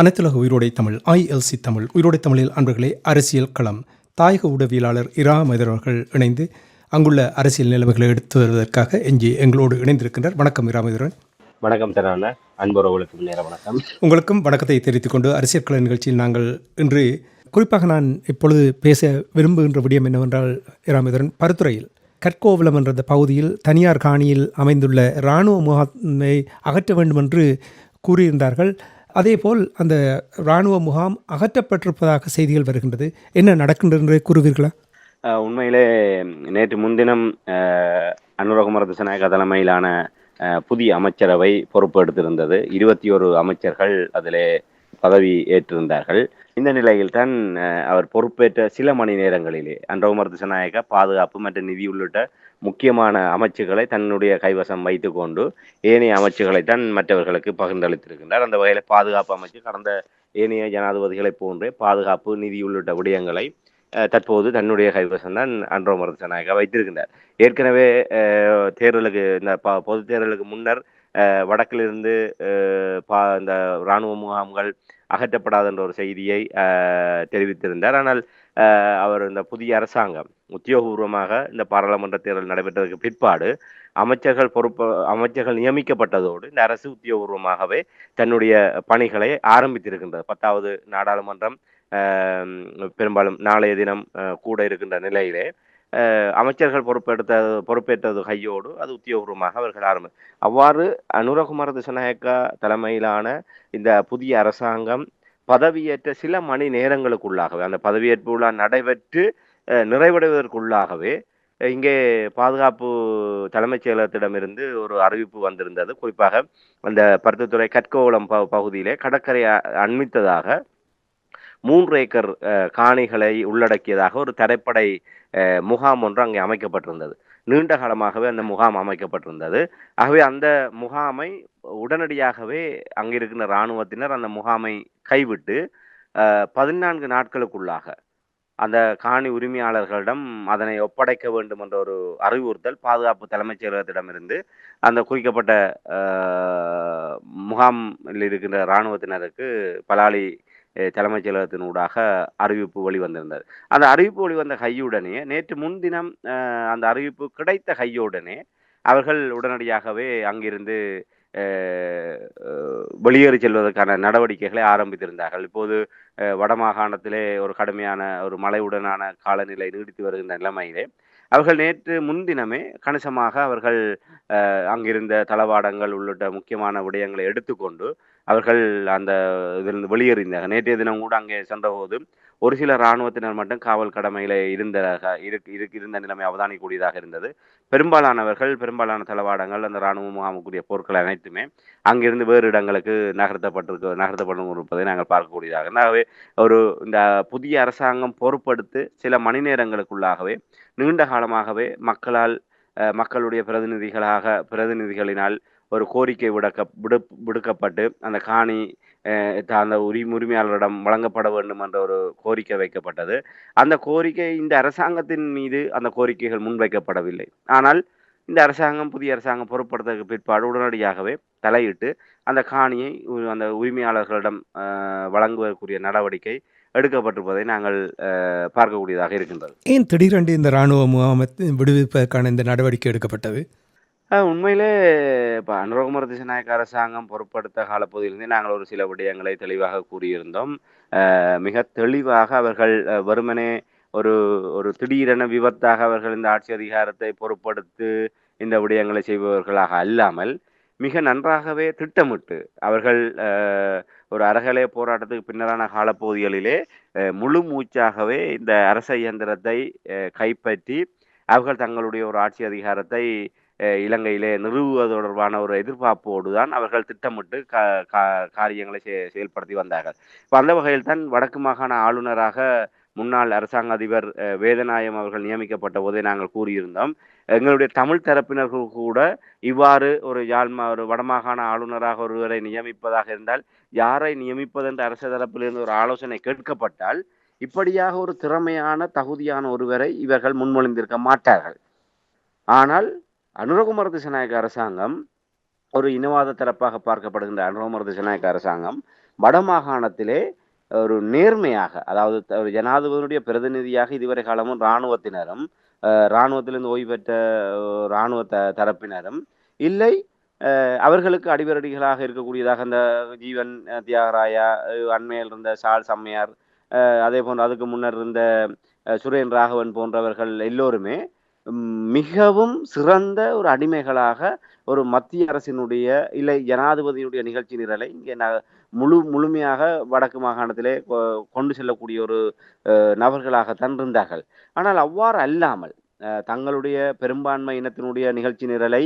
அனைத்துலக உயிரோடை தமிழ் ILC தமிழ் உயிரோடை தமிழில் அன்பர்களே, அரசியல் களம் தாயக ஊடகவியலாளர் இரா மைதர் அவர்கள் இணைந்து அங்குள்ள அரசியல் நிலைமைகளை எடுத்து வருவதற்காக இங்கே எங்களோடு இணைந்திருக்கின்றார். வணக்கம் இரா மைதரன். வணக்கம் தரான அன்புறவுகளுக்கும் நேர வணக்கம். உங்களுக்கும் வணக்கத்தை தெரிவித்துக் கொண்டு அரசியல் கள நிகழ்ச்சியில் நாங்கள் இன்று குறிப்பாக நான் இப்பொழுது பேச விரும்புகின்ற விடயம் என்னவென்றால், இரா மைதரன், பருத்துறையில் கற்கோவலம் என்ற பகுதியில் தனியார் காணியில் அமைந்துள்ள இராணுவ முகாமை அகற்ற வேண்டும் என்று கூறியிருந்தார்கள். அதேபோல் அந்த இராணுவ முகாம் அகற்றப்பட்டிருப்பதாக செய்திகள் வருகின்றது. என்ன நடக்கின்றது கூறுவீர்களா? உண்மையிலே நேற்று முன்தினம் அனுரகுமார திசாநாயக்க தலைமையிலான புதிய அமைச்சரவை பொறுப்பெடுத்திருந்தது. 21 அமைச்சர்கள் அதிலே பதவி ஏற்றிருந்தார்கள். இந்த நிலையில்தான் அவர் பொறுப்பேற்ற சில மணி நேரங்களிலே அனுரகுமார திசாநாயக்க பாதுகாப்பு மற்றும் நிதி உள்ளிட்ட முக்கியமான அமைச்சுகளை தன்னுடைய கைவசம் வைத்து கொண்டு ஏனைய அமைச்சுகளைத்தான் மற்றவர்களுக்கு பகிர்ந்தளித்திருக்கின்றார். அந்த வகையில் பாதுகாப்பு அமைச்சு கடந்த ஏனைய ஜனாதிபதிகளை போன்றே பாதுகாப்பு நிதி உள்ளிட்ட விடயங்களை தற்போது தன்னுடைய கைவசம்தான் அனுரகுமார திசாநாயக்க வைத்திருக்கின்றார். ஏற்கனவே தேர்தலுக்கு இந்த பொது தேர்தலுக்கு முன்னர் வடக்கிலிருந்து இந்த இராணுவ முகாம்கள் அகற்றப்படாத என்ற ஒரு செய்தியை தெரிவித்திருந்தார். ஆனால் அவர் இந்த புதிய அரசாங்கம் உத்தியோகபூர்வமாக இந்த பாராளுமன்ற தேர்தல் நடைபெற்றதற்கு பிற்பாடு அமைச்சர்கள் நியமிக்கப்பட்டதோடு இந்த அரசு உத்தியோகபூர்வமாகவே தன்னுடைய பணிகளை ஆரம்பித்திருக்கின்றது. 10வது நாடாளுமன்றம் பெரும்பாலும் நாளைய தினம் கூட இருக்கின்ற நிலையிலே அமைச்சர்கள் பொறுப்பேற்றது கையோடு அது உத்தியோகபூர்வமாக அவர்கள் அவ்வாறு அனுரகுமார திசாநாயக்க தலைமையிலான இந்த புதிய அரசாங்கம் பதவியேற்ற சில மணி நேரங்களுக்குள்ளாகவே, அந்த பதவியேற்பு விழா நடைபெற்று நிறைவடைவதற்குள்ளாகவே இங்கே பாதுகாப்பு தலைமைச் செயலகத்திடமிருந்து ஒரு அறிவிப்பு வந்திருந்தது. குறிப்பாக அந்த பருத்தித்துறை கற்கோவலம் பகுதியிலே கடற்கரை அண்மித்ததாக 3 ஏக்கர் காணிகளை உள்ளடக்கியதாக ஒரு தரைப்படை முகாம் ஒன்று அங்கே அமைக்கப்பட்டிருந்தது. நீண்ட காலமாகவே அந்த முகாம் அமைக்கப்பட்டிருந்தது. ஆகவே அந்த முகாமை உடனடியாகவே அங்கிருக்கின்ற இராணுவத்தினர் அந்த முகாமை கைவிட்டு 14 நாட்களுக்குள்ளாக அந்த காணி உரிமையாளர்களிடம் அதனை ஒப்படைக்க வேண்டும் என்ற ஒரு அறிவுறுத்தல் பாதுகாப்பு தலைமைச் செயலகத்திடமிருந்து அந்த குறிக்கப்பட்ட முகாமில் இருக்கின்ற இராணுவத்தினருக்கு பலாலி தலைமைச் செயலகத்தினூடாக அறிவிப்பு வெளிவந்திருந்தது. அந்த அறிவிப்பு வெளிவந்த கையுடனே நேற்று முன்தினம் அந்த அறிவிப்பு கிடைத்த கையுடனே அவர்கள் உடனடியாகவே அங்கிருந்து வெளியேறி செல்வதற்கான நடவடிக்கைகளை ஆரம்பித்திருந்தார்கள். இப்போது வடமாகாணத்திலே ஒரு கடுமையான ஒரு மழையுடனான காலநிலை நீடித்து வருகின்ற நிலைமையிலே அவர்கள் நேற்று முன்தினமே கணிசமாக அவர்கள் அங்கிருந்த தளவாடங்கள் உள்ளிட்ட முக்கியமான விடயங்களை எடுத்துக்கொண்டு அவர்கள் அந்த இதிலிருந்து வெளியேறினார்கள். நேற்றைய தினம் கூட அங்கே சென்றபோது ஒரு சில இராணுவத்தினர் மட்டும் காவல் கடமையில இருந்த நிலைமை அவதானிக்கூடியதாக இருந்தது. பெரும்பாலான தளவாடங்கள் அந்த இராணுவ முகாமுக்குரிய பொருட்கள் அனைத்துமே அங்கிருந்து வேறு இடங்களுக்கு நகர்த்தப்படும் இருப்பதை நாங்கள் பார்க்கக்கூடியதாக. ஆகவே இந்த புதிய அரசாங்கம் பொறுப்படுத்தி சில மணி நேரங்களுக்குள்ளாகவே நீண்ட காலமாகவே மக்களுடைய பிரதிநிதிகளினால் ஒரு கோரிக்கை விடுக்கப்பட்டு அந்த காணி அந்த உரிமையாளரிடம் வழங்கப்பட வேண்டும் என்ற ஒரு கோரிக்கை வைக்கப்பட்டது. அந்த கோரிக்கை இந்த அரசாங்கத்தின் மீது அந்த கோரிக்கைகள் முன்வைக்கப்படவில்லை. ஆனால் இந்த புதிய அரசாங்கம் பொறுப்படுத்ததுக்கு பிற்பாடு உடனடியாகவே தலையிட்டு அந்த காணியை அந்த உரிமையாளர்களிடம் வழங்குவதற்குரிய நடவடிக்கை எடுக்கப்பட்டிருப்பதை நாங்கள் பார்க்கக்கூடியதாக இருக்கின்றது. ஏன் திடீரென்று இந்த இராணுவ முகாமை விடுவிப்பதற்கான இந்த நடவடிக்கை எடுக்கப்பட்டது? உண்மையிலே இப்போ அனுரகுமார திசாநாயக்க அரசாங்கம் பொறுப்படுத்த காலப்பகுதியிலிருந்தே நாங்கள் ஒரு சில விடயங்களை தெளிவாக கூறியிருந்தோம். மிக தெளிவாக அவர்கள் வெறுமனே ஒரு திடீரென விபத்தாக அவர்கள் இந்த ஆட்சி அதிகாரத்தை பொறுப்படுத்தி இந்த விடயங்களை செய்பவர்களாக அல்லாமல் மிக நன்றாகவே திட்டமிட்டு அவர்கள் ஒரு அறகலை போராட்டத்துக்கு பின்னரான காலப்பகுதிகளிலே முழு மூச்சாகவே இந்த அரச இயந்திரத்தை கைப்பற்றி அவர்கள் தங்களுடைய ஒரு ஆட்சி அதிகாரத்தை இலங்கையிலே நிறுவுவது தொடர்பான ஒரு எதிர்பார்ப்போடு தான் அவர்கள் திட்டமிட்டு காரியங்களை செயல்படுத்தி வந்தார்கள். இப்ப அந்த வகையில் தான் வடக்கு மாகாண ஆளுநராக முன்னாள் அரசாங்க அதிபர் வேதநாயகம் அவர்கள் நியமிக்கப்பட்ட போதே நாங்கள் கூறியிருந்தோம். எங்களுடைய தமிழ் தரப்பினர்கள் கூட இவ்வாறு ஒரு வடமாகாண ஆளுநராக ஒருவரை நியமிப்பதாக இருந்தால் யாரை நியமிப்பது என்று அரசு தரப்பிலிருந்து ஒரு ஆலோசனை கேட்கப்பட்டால் இப்படியாக ஒரு திறமையான தகுதியான ஒருவரை இவர்கள் முன்மொழிந்திருக்க மாட்டார்கள். ஆனால் அனுரகுமார திசாநாயக்க அரசாங்கம் ஒரு இனவாத தரப்பாக பார்க்கப்படுகின்ற அனுரகுமார திசாநாயக்க அரசாங்கம் வடமாகாணத்திலே ஒரு நேர்மையாக, அதாவது ஒரு ஜனாதிபதியுடைய பிரதிநிதியாக இதுவரை காலமும் இராணுவத்தினரும் இராணுவத்திலிருந்து ஓய்வு பெற்ற இராணுவ தரப்பினரும் இல்லை, அவர்களுக்கு அடிவரடிகளாக இருக்கக்கூடியதாக அந்த ஜீவன் தியாகராயா, அண்மையில் இருந்த சார்ல்ஸ் அம்மையார், அதே போன்று அதுக்கு முன்னர் இருந்த சுரேன் ராகவன் போன்றவர்கள் எல்லோருமே மிகவும் சிறந்த ஒரு அடிமைகளாக ஒரு மத்திய அரசினுடைய இல்லை ஜனாதிபதியினுடைய நிகழ்ச்சி நிரலை இங்கே முழுமையாக வடக்கு மாகாணத்திலே கொண்டு செல்லக்கூடிய ஒரு நபர்களாகத்தான் இருந்தார்கள். ஆனால் அவ்வாறு அல்லாமல் தங்களுடைய பெரும்பான்மை இனத்தினுடைய நிகழ்ச்சி நிரலை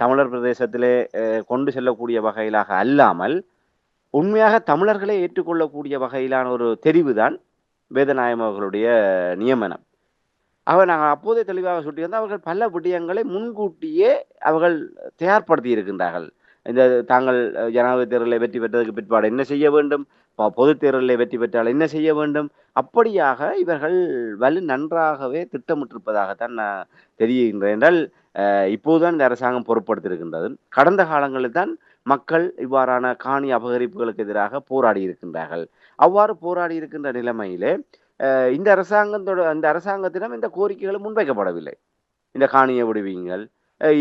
தமிழர் பிரதேசத்திலே கொண்டு செல்லக்கூடிய வகையிலாக அல்லாமல் உண்மையாக தமிழர்களை ஏற்றுக்கொள்ளக்கூடிய வகையிலான ஒரு தெரிவுதான் வேதநாயகம் அவர்களுடைய நியமனம். நாங்கள் அப்போதே தெளிவாக சுட்டியிருந்தால் அவர்கள் பல விடயங்களை முன்கூட்டியே அவர்கள் தயார்படுத்தி இருக்கின்றார்கள். இந்த தாங்கள் ஜனாதிபதி தேர்தலில் வெற்றி பெற்றதுக்கு பிற்பாடு என்ன செய்ய வேண்டும், பொது தேர்தலில் வெற்றி பெற்றால் என்ன செய்ய வேண்டும், அப்படியாக இவர்கள் நன்றாகவே திட்டமிட்டிருப்பதாகத்தான் நான் தெரிகின்றேன். என்றால் இப்போதுதான் இந்த அரசாங்கம் பொறுப்படுத்தியிருக்கின்றது. கடந்த காலங்களில் தான் மக்கள் இவ்வாறான காணி அபகரிப்புகளுக்கு எதிராக போராடி இருக்கின்றார்கள். அவ்வாறு போராடி இருக்கின்ற நிலைமையிலே இந்த அரசாங்கத்திடம் இந்த கோரிக்கைகள் முன்வைக்கப்படவில்லை. இந்த காணியை விடுவீங்கள்,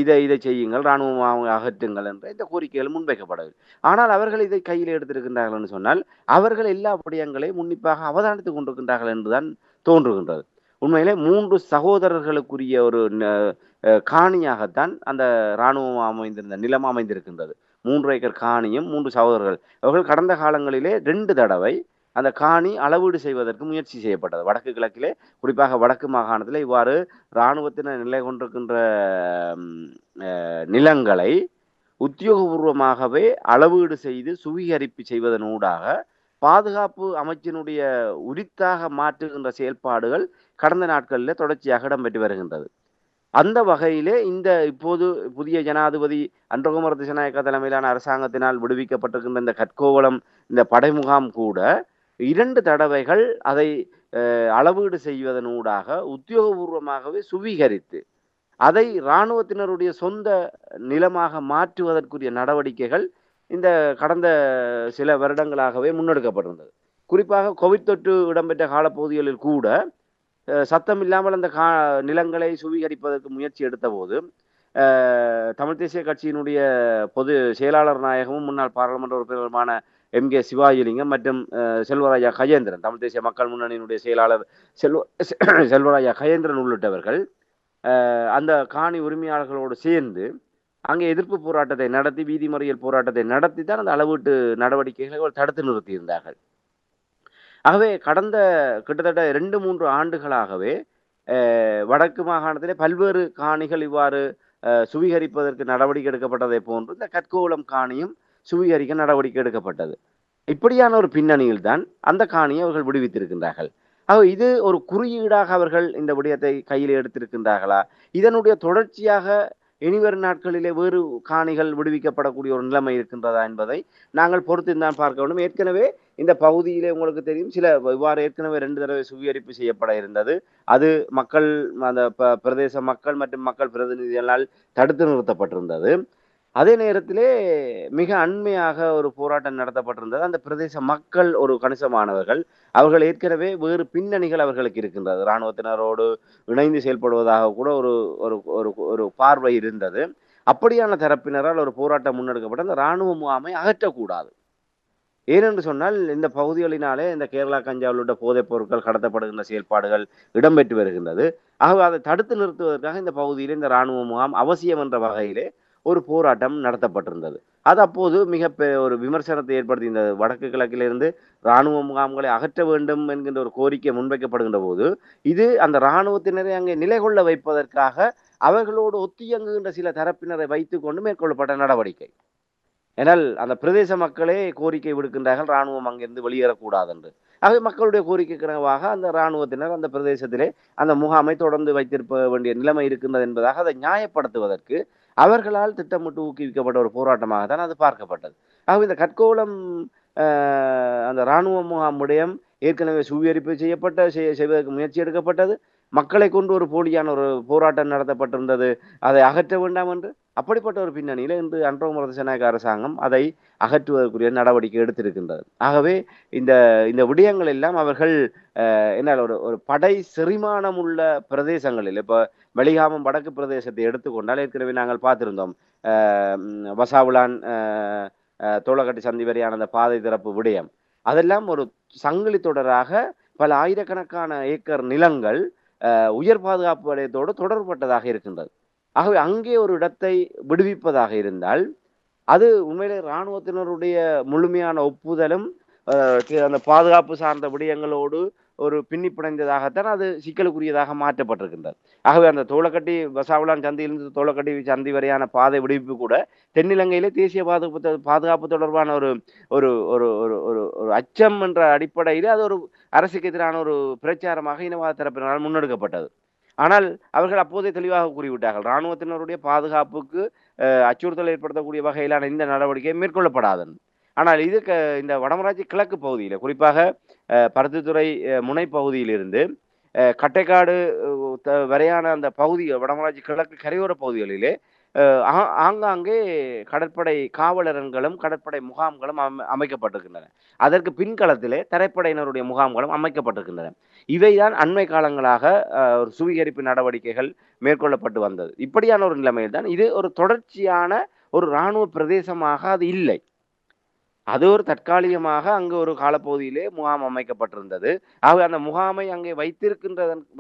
இதை செய்யுங்கள், இராணுவம் அகற்றுங்கள் என்ற இந்த கோரிக்கைகள் முன்வைக்கப்படவில்லை. ஆனால் அவர்கள் இதை கையில் எடுத்திருக்கின்றார்கள் என்று சொன்னால் அவர்கள் எல்லா விடயங்களையும் உன்னிப்பாக அவதானித்துக் கொண்டிருக்கின்றார்கள் என்றுதான் தோன்றுகின்றது. உண்மையிலே 3 சகோதரர்களுக்குரிய ஒரு காணியாகத்தான் அந்த இராணுவம் அமைந்திருந்த நிலம் அமைந்திருக்கின்றது. 3 ஏக்கர் காணியும் 3 சகோதரர்கள் அவர்கள் கடந்த காலங்களிலே 2 தடவை அந்த காணி அளவீடு செய்வதற்கு முயற்சி செய்யப்பட்டது. வடக்கு கிழக்கிலே, குறிப்பாக வடக்கு மாகாணத்திலே இவ்வாறு இராணுவத்தினர் நிலை கொண்டிருக்கின்ற நிலங்களை உத்தியோகபூர்வமாகவே அளவீடு செய்து சுவீகரிப்பு செய்வதனூடாக பாதுகாப்பு அமைச்சினுடைய உரித்தாக மாற்றுகின்ற செயல்பாடுகள் கடந்த நாட்களில் தொடர்ச்சியாக இடம்பெற்று வருகின்றது. அந்த வகையிலே இந்த இப்போது புதிய ஜனாதிபதி அனுரகுமார திசாநாயக்க தலைமையிலான அரசாங்கத்தினால் விடுவிக்கப்பட்டிருக்கின்ற இந்த கற்கோவளம் இந்த படைமுகாம் கூட 2 தடவைகள் அதை அளவீடு செய்வதனூடாக உத்தியோகபூர்வமாகவே சுவீகரித்து அதை இராணுவத்தினருடைய சொந்த நிலமாக மாற்றுவதற்குரிய நடவடிக்கைகள் இந்த கடந்த சில வருடங்களாகவே முன்னெடுக்கப்பட்டிருந்தது. குறிப்பாக கோவிட் தொற்று இடம்பெற்ற காலப்பகுதிகளில் கூட சத்தம் இல்லாமல் அந்த நிலங்களை சுவீகரிப்பதற்கு முயற்சி எடுத்த போது தமிழ் தேசிய கட்சியினுடைய பொது செயலாளர் நாயகமும் முன்னாள் பாராளுமன்ற உறுப்பினருமான MK சிவாஜிலிங்கம் மற்றும் செல்வராஜா கஜேந்திரன், தமிழ் தேசிய மக்கள் முன்னணியினுடைய செயலாளர் செல்வராஜா கஜேந்திரன் உள்ளிட்டவர்கள் அந்த காணி உரிமையாளர்களோடு சேர்ந்து அங்கே எதிர்ப்பு போராட்டத்தை நடத்தி, வீதி மறியல் போராட்டத்தை நடத்தி தான் அந்த அளவீட்டு நடவடிக்கைகளை தடுத்து நிறுத்தியிருந்தார்கள். ஆகவே கடந்த கிட்டத்தட்ட 2-3 ஆண்டுகளாகவே வடக்கு மாகாணத்திலே பல்வேறு காணிகள் இவ்வாறு சுவீகரிப்பதற்கு நடவடிக்கை எடுக்கப்பட்டதை போன்று இந்த கற்கோவளம் காணியும் சுவீகரிக்க நடவடிக்கை எடுக்கப்பட்டது. இப்படியான ஒரு பின்னணியில் தான் அந்த காணியை அவர்கள் விடுவித்திருக்கின்றார்கள். இது ஒரு குறியீடாக அவர்கள் இந்த விடயத்தை கையில் எடுத்திருக்கின்றார்களா, இதனுடைய தொடர்ச்சியாக இனிவரும் நாட்களிலே வேறு காணிகள் விடுவிக்கப்படக்கூடிய ஒரு நிலைமை இருக்கின்றதா என்பதை நாங்கள் பொறுத்துதான் பார்க்க வேண்டும். ஏற்கனவே இந்த பகுதியிலே உங்களுக்கு தெரியும், சில இவ்வாறு ஏற்கனவே 2 தடவை சுவீகரிப்பு செய்யப்பட இருந்தது. அது மக்கள், அந்த பிரதேச மக்கள் மற்றும் மக்கள் பிரதிநிதிகளால் தடுத்து நிறுத்தப்பட்டிருந்தது. அதே நேரத்திலே மிக அண்மையாக ஒரு போராட்டம் நடத்தப்பட்டிருந்தது. அந்த பிரதேச மக்கள் ஒரு கணிசமானவர்கள், அவர்கள் ஏற்கனவே வேறு பின்னணிகள் அவர்களுக்கு இருக்கின்றது, இராணுவத்தினரோடு இணைந்து செயல்படுவதாக கூட ஒரு ஒரு ஒரு பார்வை இருந்தது. அப்படியான தரப்பினரால் ஒரு போராட்டம் முன்னெடுக்கப்பட்ட அந்த இராணுவ முகாமை அகற்றக்கூடாது. ஏனென்று சொன்னால் இந்த பகுதிகளினாலே இந்த கேரளா கஞ்சாவில் உள்ள போதைப் பொருட்கள் கடத்தப்படுகின்ற செயல்பாடுகள் இடம்பெற்று வருகின்றது. ஆகவே அதை தடுத்து நிறுத்துவதற்காக இந்த பகுதியிலே இந்த இராணுவ முகாம் அவசியம் என்ற வகையிலே ஒரு போராட்டம் நடத்தப்பட்டிருந்தது. அது அப்போது மிக ஒரு விமர்சனத்தை ஏற்படுத்தியிருந்தது. வடக்கு கிழக்கிலிருந்து இராணுவ முகாம்களை அகற்ற வேண்டும் என்கின்ற ஒரு கோரிக்கை முன்வைக்கப்படுகின்ற போது இது அந்த இராணுவத்தினரை அங்கே நிலை கொள்ள வைப்பதற்காக அவர்களோடு ஒத்தியங்குகின்ற சில தரப்பினரை வைத்துக்கொண்டு மேற்கொள்ளப்பட்ட நடவடிக்கை. ஏனால் அந்த பிரதேச மக்களே கோரிக்கை விடுக்கின்றார்கள் இராணுவம் அங்கிருந்து வெளியேறக்கூடாது என்று. ஆகவே மக்களுடைய கோரிக்கைக்கிணவாக அந்த இராணுவத்தினர் அந்த பிரதேசத்திலே அந்த முகாமை தொடர்ந்து வைத்திருக்க வேண்டிய நிலைமை இருக்கின்றது என்பதாக அதை நியாயப்படுத்துவதற்கு அவர்களால் திட்டமிட்டு ஊக்குவிக்கப்பட்ட ஒரு போராட்டமாக தான் அது பார்க்கப்பட்டது. ஆகவே இந்த கற்கோலம் அந்த இராணுவ முகாம் விடயம் ஏற்கனவே சுவீகரிப்பு செய்வதற்கு முயற்சி எடுக்கப்பட்டது. மக்களை கொண்டு ஒரு போலியான ஒரு போராட்டம் நடத்தப்பட்டிருந்தது. அதை அகற்ற வேண்டாம் என்று. அப்படிப்பட்ட ஒரு பின்னணியில் இன்று அனுரகுமார திசாநாயக்க அரசாங்கம் அதை அகற்றுவதற்குரிய நடவடிக்கை எடுத்திருக்கின்றது. ஆகவே இந்த இந்த விடயங்கள் எல்லாம் அவர்கள் என்ன ஒரு படை செறிமானம் உள்ள பிரதேசங்களில் இப்போ வெளிகாமம் வடக்கு பிரதேசத்தை எடுத்துக்கொண்டால் ஏற்கனவே நாங்கள் பார்த்திருந்தோம். வசாவுலான் தோளக்கட்டி சந்தி வரையான அந்த பாதை திறப்பு விடயம் அதெல்லாம் ஒரு சங்கிலி தொடராக பல ஆயிரக்கணக்கான ஏக்கர் நிலங்கள் உயர் பாதுகாப்பு வலயத்தோடு தொடர்பட்டதாக இருக்கின்றது. ஆகவே அங்கே ஒரு இடத்தை விடுவிப்பதாக இருந்தால் அது உண்மையிலே இராணுவத்தினருடைய முழுமையான ஒப்புதலும் அந்த பாதுகாப்பு சார்ந்த விடயங்களோடு ஒரு பின்னி பிணைந்ததாகத்தான் அது சிக்கலுக்குரியதாக மாற்றப்பட்டிருக்கின்றது. ஆகவே அந்த தோளக்கட்டி வசாவுலான் சந்தியிலிருந்து தோளக்கட்டி சந்தி வரையான பாதை விடுவிப்பு கூட தென்னிலங்கையிலே தேசிய பாதுகாப்பு தொடர்பான ஒரு ஒரு ஒரு ஒரு ஒரு அச்சம் என்ற அடிப்படையில் அது ஒரு அரசுக்கு எதிரான ஒரு பிரச்சாரமாக இனவாத தரப்பினரால் முன்னெடுக்கப்பட்டது. ஆனால் அவர்கள் அப்போதே தெளிவாக கூறிவிட்டார்கள் இராணுவத்தினருடைய பாதுகாப்புக்கு அச்சுறுத்தல் ஏற்படுத்தக்கூடிய வகையிலான இந்த நடவடிக்கை மேற்கொள்ளப்படாது. ஆனால் இது இந்த வடமராட்சி கிழக்கு பகுதியில் குறிப்பாக பருத்தித்துறை முனை பகுதியிலிருந்து கட்டைக்காடு வரையான அந்த பகுதி வடமராட்சி கிழக்கு கரையோர பகுதிகளிலே ஆங்காங்கே கடற்படை காவலரன்களும் கடற்படை முகாம்களும் அமைக்கப்பட்டிருக்கின்றன. அதற்கு பின்களத்திலே தரைப்படையினருடைய முகாம்களும் அமைக்கப்பட்டிருக்கின்றன. இவைதான் அண்மை காலங்களாக ஒரு சுவீகரிப்பு நடவடிக்கைகள் மேற்கொள்ளப்பட்டு வந்தது. இப்படியான ஒரு நிலைமையில் தான் இது ஒரு தொடர்ச்சியான ஒரு இராணுவ பிரதேசமாக அது இல்லை. அது ஒரு தற்காலிகமாக அங்கு ஒரு காலப்பகுதியிலே முகாம் அமைக்கப்பட்டிருந்தது. ஆகவே அந்த முகாமை அங்கே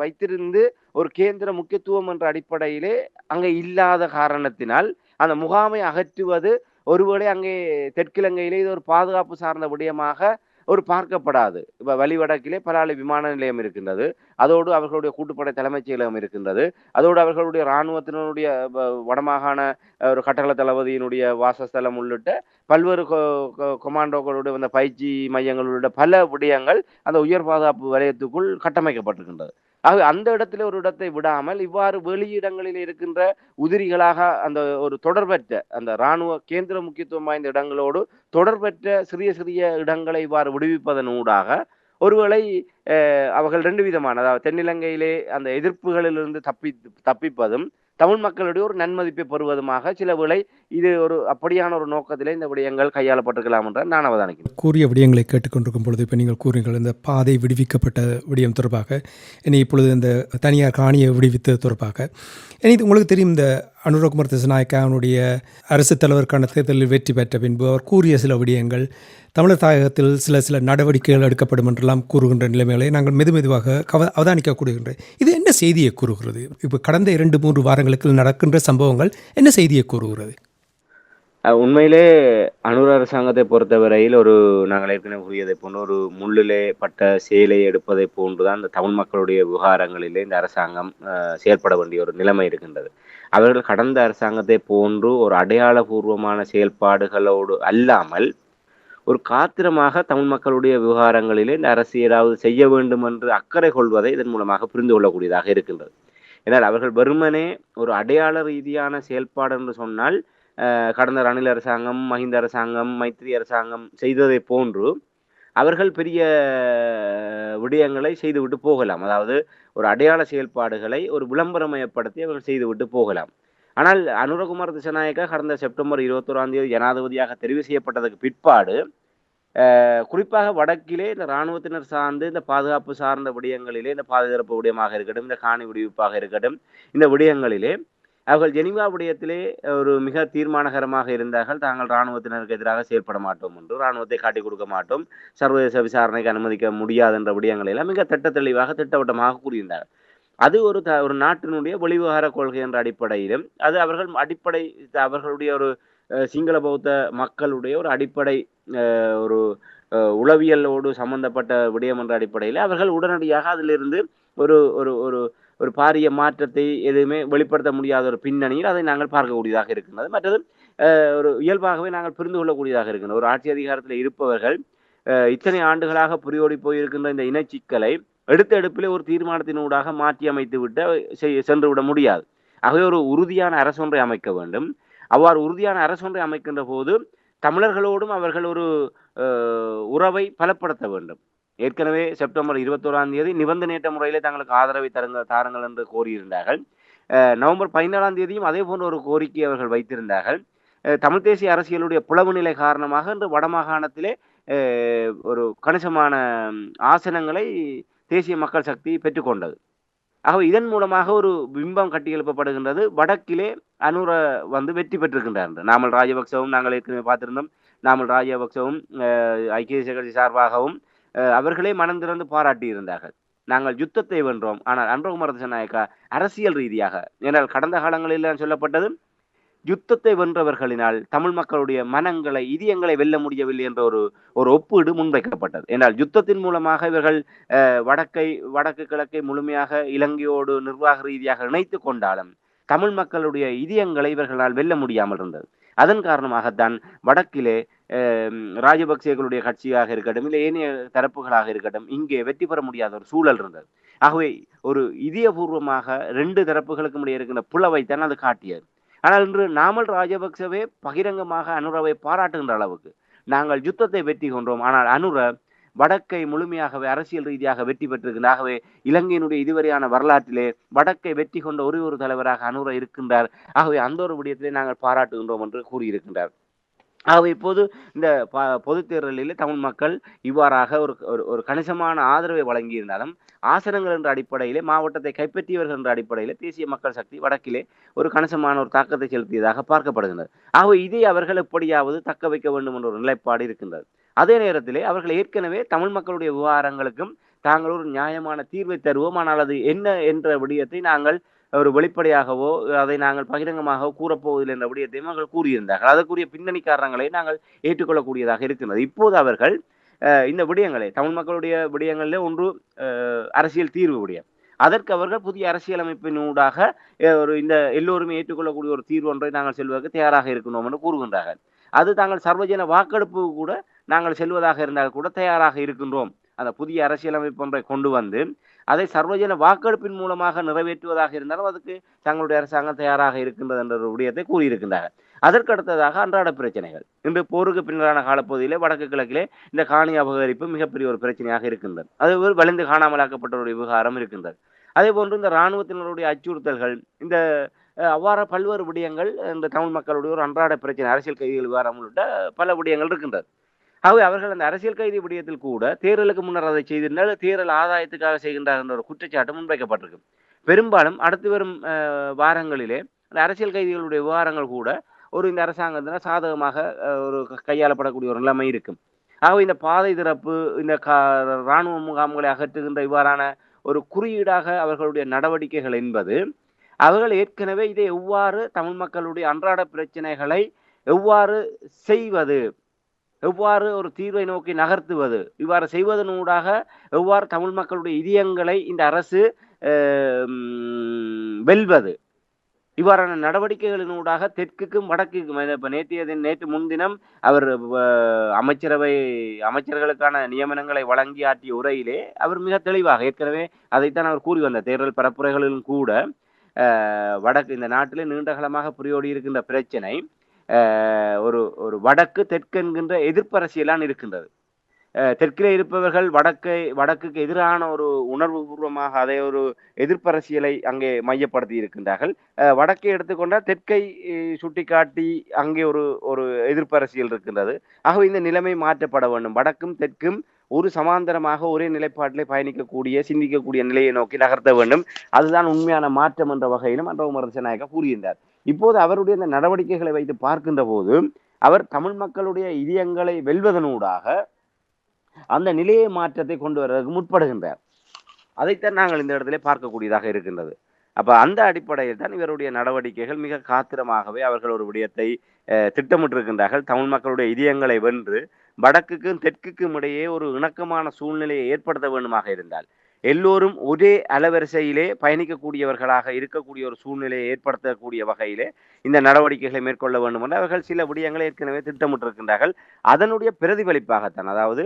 வைத்திருந்து ஒரு கேந்திர முக்கியத்துவம் என்ற அடிப்படையிலே அங்கே இல்லாத காரணத்தினால் அந்த முகாமை அகற்றுவது ஒருவேளை அங்கே தெற்கிலங்கையிலே இது ஒரு பாதுகாப்பு சார்ந்த விடயமாக ஒரு பார்க்கப்படாது. இப்போ வலிவடக்கிலே பலாலி விமான நிலையம் இருக்கின்றது. அதோடு அவர்களுடைய கூட்டுப்படை தலைமைச் செயலகம் இருக்கின்றது. அதோடு அவர்களுடைய இராணுவத்தினுடைய வடமாகாண ஒரு கட்டள தளபதியினுடைய வாசஸ்தலம் உள்ளிட்ட பல்வேறு கொமாண்டோக்களுடைய அந்த பயிற்சி மையங்களுடைய பல விடயங்கள் அந்த உயர் பாதுகாப்பு வலயத்துக்குள் கட்டமைக்கப்பட்டிருக்கின்றது. ஆகவே அந்த இடத்துல ஒரு இடத்தை விடாமல் இவ்வாறு வெளியிடங்களில் இருக்கின்ற உதிரிகளாக அந்த ஒரு தொடர்பற்ற அந்த இராணுவ கேந்திர முக்கியத்துவம் வாய்ந்த இடங்களோடு தொடர்பற்ற சிறிய சிறிய இடங்களை இவ்வாறு விடுவிப்பதன் ஊடாக ஒருவேளை அவர்கள் ரெண்டு விதமான அதாவது தென்னிலங்கையிலே அந்த எதிர்ப்புகளிலிருந்து தப்பிப்பதும் தமிழ் மக்களுடைய ஒரு நன்மதிப்பை பெறுவதுமாக சில வேளை இது ஒரு அப்படியான ஒரு நோக்கத்திலே இந்த விடயங்கள் கையாளப்பட்டிருக்கலாம் என்ற நான் அவதானிக்கிறேன். கூறிய விடயங்களை கேட்டுக்கொண்டிருக்கும் பொழுது இப்போ நீங்கள் கூறுங்கள் இந்த பாதை விடுவிக்கப்பட்ட விடயம் தொடர்பாக இனி இப்பொழுது இந்த தனியார் காணியை விடுவித்தது தொடர்பாக இனி உங்களுக்கு தெரியும் இந்த அனுரகுமார திசாநாயக்கா அவனுடைய அரசு தலைவருக்கான தேர்தலில் வெற்றி பெற்ற பின்பு அவர் கூறிய சில விடயங்கள் தமிழர் தாயகத்தில் சில நடவடிக்கைகள் எடுக்கப்படும் என்றெல்லாம் கூறுகின்ற நிலைமைகளை நாங்கள் மெதுவாக அவதானிக்க கூறுகின்ற இது என்ன செய்தியை கூறுகிறது? இப்போ கடந்த 2-3 வாரங்களுக்கு நடக்கின்ற சம்பவங்கள் என்ன செய்தியை கூறுகிறது? உண்மையிலே அனுர அரசாங்கத்தை பொறுத்தவரையில் நாங்கள் ஏற்கனவே கூறியதை போன்று ஒரு முள்ளிலே பட்ட சேலை எடுப்பதை போன்றுதான் இந்த தமிழ் மக்களுடைய விவகாரங்களிலே இந்த அரசாங்கம் செயல்பட வேண்டிய ஒரு நிலைமை இருக்கின்றது. அவர்கள் கடந்த அரசாங்கத்தை போன்று ஒரு அடையாளபூர்வமான செயல்பாடுகளோடு அல்லாமல் ஒரு காத்திரமாக தமிழ் மக்களுடைய விவகாரங்களிலே இந்த அரசு ஏதாவது செய்ய வேண்டும் என்று அக்கறை கொள்வதை இதன் மூலமாக புரிந்து கொள்ளக்கூடியதாக இருக்கின்றது. ஏன்னால் அவர்கள் வெறுமனே ஒரு அடையாள ரீதியான செயல்பாடு என்று சொன்னால் கடந்த ரணில் அரசாங்கம், மஹிந்த அரசாங்கம், மைத்ரி அரசாங்கம் செய்ததை போன்று அவர்கள் பெரிய விடயங்களை செய்துவிட்டு போகலாம். அதாவது ஒரு அடையாள செயல்பாடுகளை ஒரு விளம்பரமயப்படுத்தி அவர்கள் செய்துவிட்டு போகலாம். ஆனால் அனுரகுமார திசாநாயக்கா கடந்த செப்டம்பர் 21 ஜனாதிபதியாக தெரிவு செய்யப்பட்டதுக்கு பிற்பாடு குறிப்பாக வடக்கிலே இந்த இராணுவத்தினர் சார்ந்து இந்த பாதுகாப்பு சார்ந்த விடயங்களிலே இந்த பாதுகாப்பு விடயமாக இருக்கட்டும், இந்த காணி விடுவிப்பாக இருக்கட்டும், இந்த விடயங்களிலே அவர்கள் ஜெனீவா விடயத்திலே ஒரு மிக தீர்மானகரமாக இருந்தார்கள். தாங்கள் இராணுவத்தினருக்கு எதிராக செயல்பட மாட்டோம் என்று, இராணுவத்தை காட்டிக் கொடுக்க மாட்டோம், சர்வதேச விசாரணைக்கு அனுமதிக்க முடியாது என்ற விடயங்களை எல்லாம் மிக தெளிவாக திட்டவட்டமாக கூறியிருந்தார்கள். அது ஒரு நாட்டினுடைய வெளிவிவகார கொள்கை என்ற அடிப்படையிலும் அது அவர்களுடைய ஒரு சிங்கள பௌத்த மக்களுடைய ஒரு அடிப்படை ஒரு உளவியலோடு சம்பந்தப்பட்ட விடயம் என்ற அடிப்படையில் அவர்கள் உடனடியாக அதிலிருந்து ஒரு ஒரு ஒரு ஒரு பாரிய மாற்றத்தை எதுவுமே வெளிப்படுத்த முடியாத ஒரு பின்னணியில் அதை நாங்கள் பார்க்கக்கூடியதாக இருக்கின்றது. மற்றது ஒரு இயல்பாகவே நாங்கள் புரிந்து கொள்ளக்கூடியதாக இருக்கின்றது. ஒரு ஆட்சி அதிகாரத்தில் இருப்பவர்கள் இத்தனை ஆண்டுகளாக புரியோடி போயிருக்கின்ற இந்த இனச்சிக்கலை எடுத்த எடுப்பிலே ஒரு தீர்மானத்தினூடாக மாற்றி அமைத்து விட்டு சென்று விட முடியாது. ஆகவே ஒரு உறுதியான அரசொன்றை அமைக்க வேண்டும். அவ்வாறு உறுதியான அரசொன்றை அமைக்கின்ற போது தமிழர்களோடும் அவர்கள் ஒரு உறவை பலப்படுத்த வேண்டும். ஏற்கனவே செப்டம்பர் 21ஆம் தேதி நிபந்தனையற்ற முறையிலே தங்களுக்கு ஆதரவை தாருங்கள் என்று கோரியிருந்தார்கள். நவம்பர் 14ஆம் தேதியும் அதே போன்ற ஒரு கோரிக்கை அவர்கள் வைத்திருந்தார்கள். தமிழ் தேசிய அரசியலுடைய பிளவு நிலை காரணமாக இன்று வடமாகாணத்திலே ஒரு கணிசமான ஆசனங்களை தேசிய மக்கள் சக்தி பெற்றுக்கொண்டது. ஆகவே இதன் மூலமாக ஒரு பிம்பம் கட்டியெழுப்பப்படுகின்றது. வடக்கிலே அனுர வெற்றி பெற்றிருக்கின்றார். நாமல் ராஜபக்சவும் நாங்கள் ஏற்கனவே பார்த்திருந்தோம். நாமல் ராஜபக்சவும் ஐக்கிய தேசிய கட்சி சார்பாகவும் அவர்களே மனம் திறந்து பாராட்டியிருந்தார்கள். நாங்கள் யுத்தத்தை வென்றோம். ஆனால் அன்றகுமார திசாநாயக்கா அரசியல் ரீதியாக, ஏனால் கடந்த காலங்களில் சொல்லப்பட்டது யுத்தத்தை வென்றவர்களினால் தமிழ் மக்களுடைய மனங்களை இதயங்களை வெல்ல முடியவில்லை என்ற ஒரு ஒப்பீடு முன்வைக்கப்பட்டது. என்றால் யுத்தத்தின் மூலமாக இவர்கள் வடக்கு கிழக்கை முழுமையாக இலங்கையோடு நிர்வாக ரீதியாக இணைத்து கொண்டாலும் தமிழ் மக்களுடைய இதயங்களை இவர்களால் வெல்ல முடியாமல் இருந்தது. அதன் காரணமாகத்தான் வடக்கிலே ராஜபக்சேகளுடைய கட்சியாக இருக்கட்டும், இல்லை ஏனைய தரப்புகளாக இருக்கட்டும், இங்கே வெற்றி பெற முடியாத ஒரு சூழல் இருந்தது. ஆகவே ஒரு இதயபூர்வமாக 2 தரப்புகளுக்கும் இடையே இருக்கின்ற பிளவைத்தான் அது காட்டியது. ஆனால் இன்று நாமல் ராஜபக்சவே பகிரங்கமாக அனுரவை பாராட்டுகின்ற அளவுக்கு நாங்கள் யுத்தத்தை வெற்றி கொண்டோம், ஆனால் அனுர வடக்கை முழுமையாகவே அரசியல் ரீதியாக வெற்றி பெற்றிருக்கின்றார். ஆகவே இலங்கையினுடைய இதுவரையான வரலாற்றிலே வடக்கை வெற்றி கொண்ட ஒரே ஒரு தலைவராக அனுர இருக்கின்றார். ஆகவே அந்த ஒரு விடயத்திலே நாங்கள் பாராட்டுகின்றோம் என்று கூறியிருக்கின்றார். ஆகவே இப்போது இந்த பொதுத் தேர்தலில் தமிழ் மக்கள் இவ்வாறாக ஒரு கணிசமான ஆதரவை வழங்கியிருந்தாலும் ஆசனங்கள் என்ற அடிப்படையிலே மாவட்டத்தை கைப்பற்றியவர்கள் என்ற அடிப்படையிலே தேசிய மக்கள் சக்தி வடக்கிலே ஒரு கணிசமான ஒரு தாக்கத்தை செலுத்தியதாக பார்க்கப்படுகின்றது. ஆகவே இதை அவர்கள் எப்படியாவது தக்க வைக்க வேண்டும் என்ற ஒரு நிலைப்பாடு இருக்கின்றது. அதே நேரத்திலே அவர்கள் ஏற்கனவே தமிழ் மக்களுடைய விவகாரங்களுக்கும் தாங்கள் ஒரு நியாயமான தீர்வை தருவோம், ஆனால் அது என்ன என்ற விடயத்தை நாங்கள் ஒரு வெளிப்படையாகவோ அதை நாங்கள் பகிரங்கமாக கூறப்போவதில்லை என்ற விடயத்தையும் அவர்கள் கூறியிருந்தார்கள். அதற்குரிய பின்னணி காரணங்களை நாங்கள் ஏற்றுக்கொள்ளக்கூடியதாக இருக்கின்றது. இப்போது அவர்கள் இந்த விடயங்களை தமிழ் மக்களுடைய விடயங்களிலே ஒன்று அரசியல் தீர்வு விடயம், அதற்கு அவர்கள் புதிய அரசியலமைப்பினூடாக ஒரு இந்த எல்லோருமே ஏற்றுக்கொள்ளக்கூடிய ஒரு தீர்வு ஒன்றை நாங்கள் செல்வதற்கு தயாராக இருக்கணும் என்று கூறுகின்றார்கள். அது தாங்கள் சர்வஜன வாக்கெடுப்பு கூட நாங்கள் செல்வதாக இருந்தால் கூட தயாராக இருக்கின்றோம். அந்த புதிய அரசியலமைப்பு ஒன்றை கொண்டு வந்து அதை சர்வஜன வாக்கெடுப்பின் மூலமாக நிறைவேற்றுவதாக இருந்தாலும் அதுக்கு தங்களுடைய அரசாங்கம் தயாராக இருக்கின்றது என்ற ஒரு விடயத்தை கூறியிருக்கின்றார்கள். அதற்கு அடுத்ததாக அன்றாட பிரச்சனைகள். இன்று போருக்கு பின்னரான காலப்பகுதியிலே வடக்கு கிழக்கிலே இந்த காணி அபகரிப்பு மிகப்பெரிய ஒரு பிரச்சனையாக இருக்கின்றது. அது வலிந்து காணாமலாக்கப்பட்ட ஒரு விவகாரம் இருக்கின்றது. அதே போன்று இந்த இராணுவத்தினருடைய அச்சுறுத்தல்கள், இந்த அவ்வாறு பல்வேறு விடயங்கள் இந்த தமிழ் மக்களுடைய ஒரு அன்றாட பிரச்சனை, அரசியல் கைதிகள் விவகாரம் உள்ளிட்ட பல விடயங்கள் இருக்கின்றது. ஆகவே அவர்கள் அந்த அரசியல் கைதி விடயத்தில் கூட தேர்தலுக்கு முன்னர் அதை செய்திருந்தால் தேர்தல் ஆதாயத்துக்காக செய்கின்றார் என்ற ஒரு குற்றச்சாட்டு முன்வைக்கப்பட்டிருக்கு. பெரும்பாலும் அடுத்து வரும் வாரங்களிலே அந்த அரசியல் கைதிகளுடைய விவகாரங்கள் கூட இந்த அரசாங்கத்தினால் சாதகமாக ஒரு கையாளப்படக்கூடிய ஒரு நிலைமை இருக்கும். ஆகவே இந்த பாதை திறப்பு, இந்த இராணுவ முகாம்களை அகற்றுகின்ற இவ்வாறான ஒரு குறியீடாக அவர்களுடைய நடவடிக்கைகள் என்பது அவர்கள் ஏற்கனவே இதை எவ்வாறு தமிழ் மக்களுடைய அன்றாட பிரச்சனைகளை எவ்வாறு செய்வது, எவ்வாறு ஒரு தீர்வை நோக்கி நகர்த்துவது, இவ்வாறு செய்வதனூடாக எவ்வாறு தமிழ் மக்களுடைய இதயங்களை இந்த அரசு வெல்வது, இவ்வாறான நடவடிக்கைகளினூடாக தெற்குக்கும் வடக்குக்கும் இப்ப நேற்று முன்தினம் அவர் அமைச்சர்களுக்கான நியமனங்களை வழங்கி ஆற்றிய உரையிலே அவர் மிக தெளிவாக ஏற்கனவே அதைத்தான் அவர் கூறி வந்த தேர்தல் பரப்புரைகளிலும் கூட வடக்கு இந்த நாட்டிலே நீண்ட காலமாக புரியோடி இருக்கின்ற பிரச்சனை ஒரு வடக்கு தெற்கு என்கின்ற எதிர்ப்பரசியலான் இருக்கின்றது. தெற்கிலே இருப்பவர்கள் வடக்குக்கு எதிரான ஒரு உணர்வு பூர்வமாக அதை ஒரு எதிர்ப்பரசியலை அங்கே மையப்படுத்தி இருக்கின்றார்கள். வடக்கை எடுத்துக்கொண்டால் தெற்கை சுட்டிக்காட்டி அங்கே ஒரு எதிர்ப்பரசியல் இருக்கின்றது. ஆகவே இந்த நிலைமை மாற்றப்பட வேண்டும். வடக்கும் தெற்கும் ஒரு சமாந்தரமாக ஒரே நிலைப்பாட்டிலே பயணிக்கக்கூடிய சிந்திக்கக்கூடிய நிலையை நோக்கி நகர்த்த வேண்டும். அதுதான் உண்மையான மாற்றம் என்ற வகையிலும் அன்றகுமார திசாநாயக்கா கூறியிருந்தார். இப்போது அவருடைய இந்த நடவடிக்கைகளை வைத்து பார்க்கின்ற போது அவர் தமிழ் மக்களுடைய இதயங்களை வெல்வதனூடாக அந்த நிலையை மாற்றத்தை கொண்டு வருவதற்கு முற்படுகின்றார். அதைத்தான் நாங்கள் இந்த இடத்திலே பார்க்கக்கூடியதாக இருக்கின்றது. அப்ப அந்த அடிப்படையில் தான் இவருடைய நடவடிக்கைகள் மிக காத்திரமாகவே அவர்கள் ஒரு விடயத்தை திட்டமிட்டிருக்கின்றார்கள். தமிழ் மக்களுடைய இதயங்களை வென்று வடக்குக்கும் தெற்குக்கும் இடையே ஒரு இணக்கமான சூழ்நிலையை ஏற்படுத்த வேண்டுமாக இருந்தால் எல்லோரும் ஒரே அலவரிசையிலே பயணிக்கக்கூடியவர்களாக இருக்கக்கூடிய ஒரு சூழ்நிலையை ஏற்படுத்தக்கூடிய வகையிலே இந்த நடவடிக்கைகளை மேற்கொள்ள வேண்டும் என்று அவர்கள் சில விடயங்களை ஏற்கனவே திட்டமிட்டிருக்கின்றார்கள். அதனுடைய பிரதிபலிப்பாகத்தான், அதாவது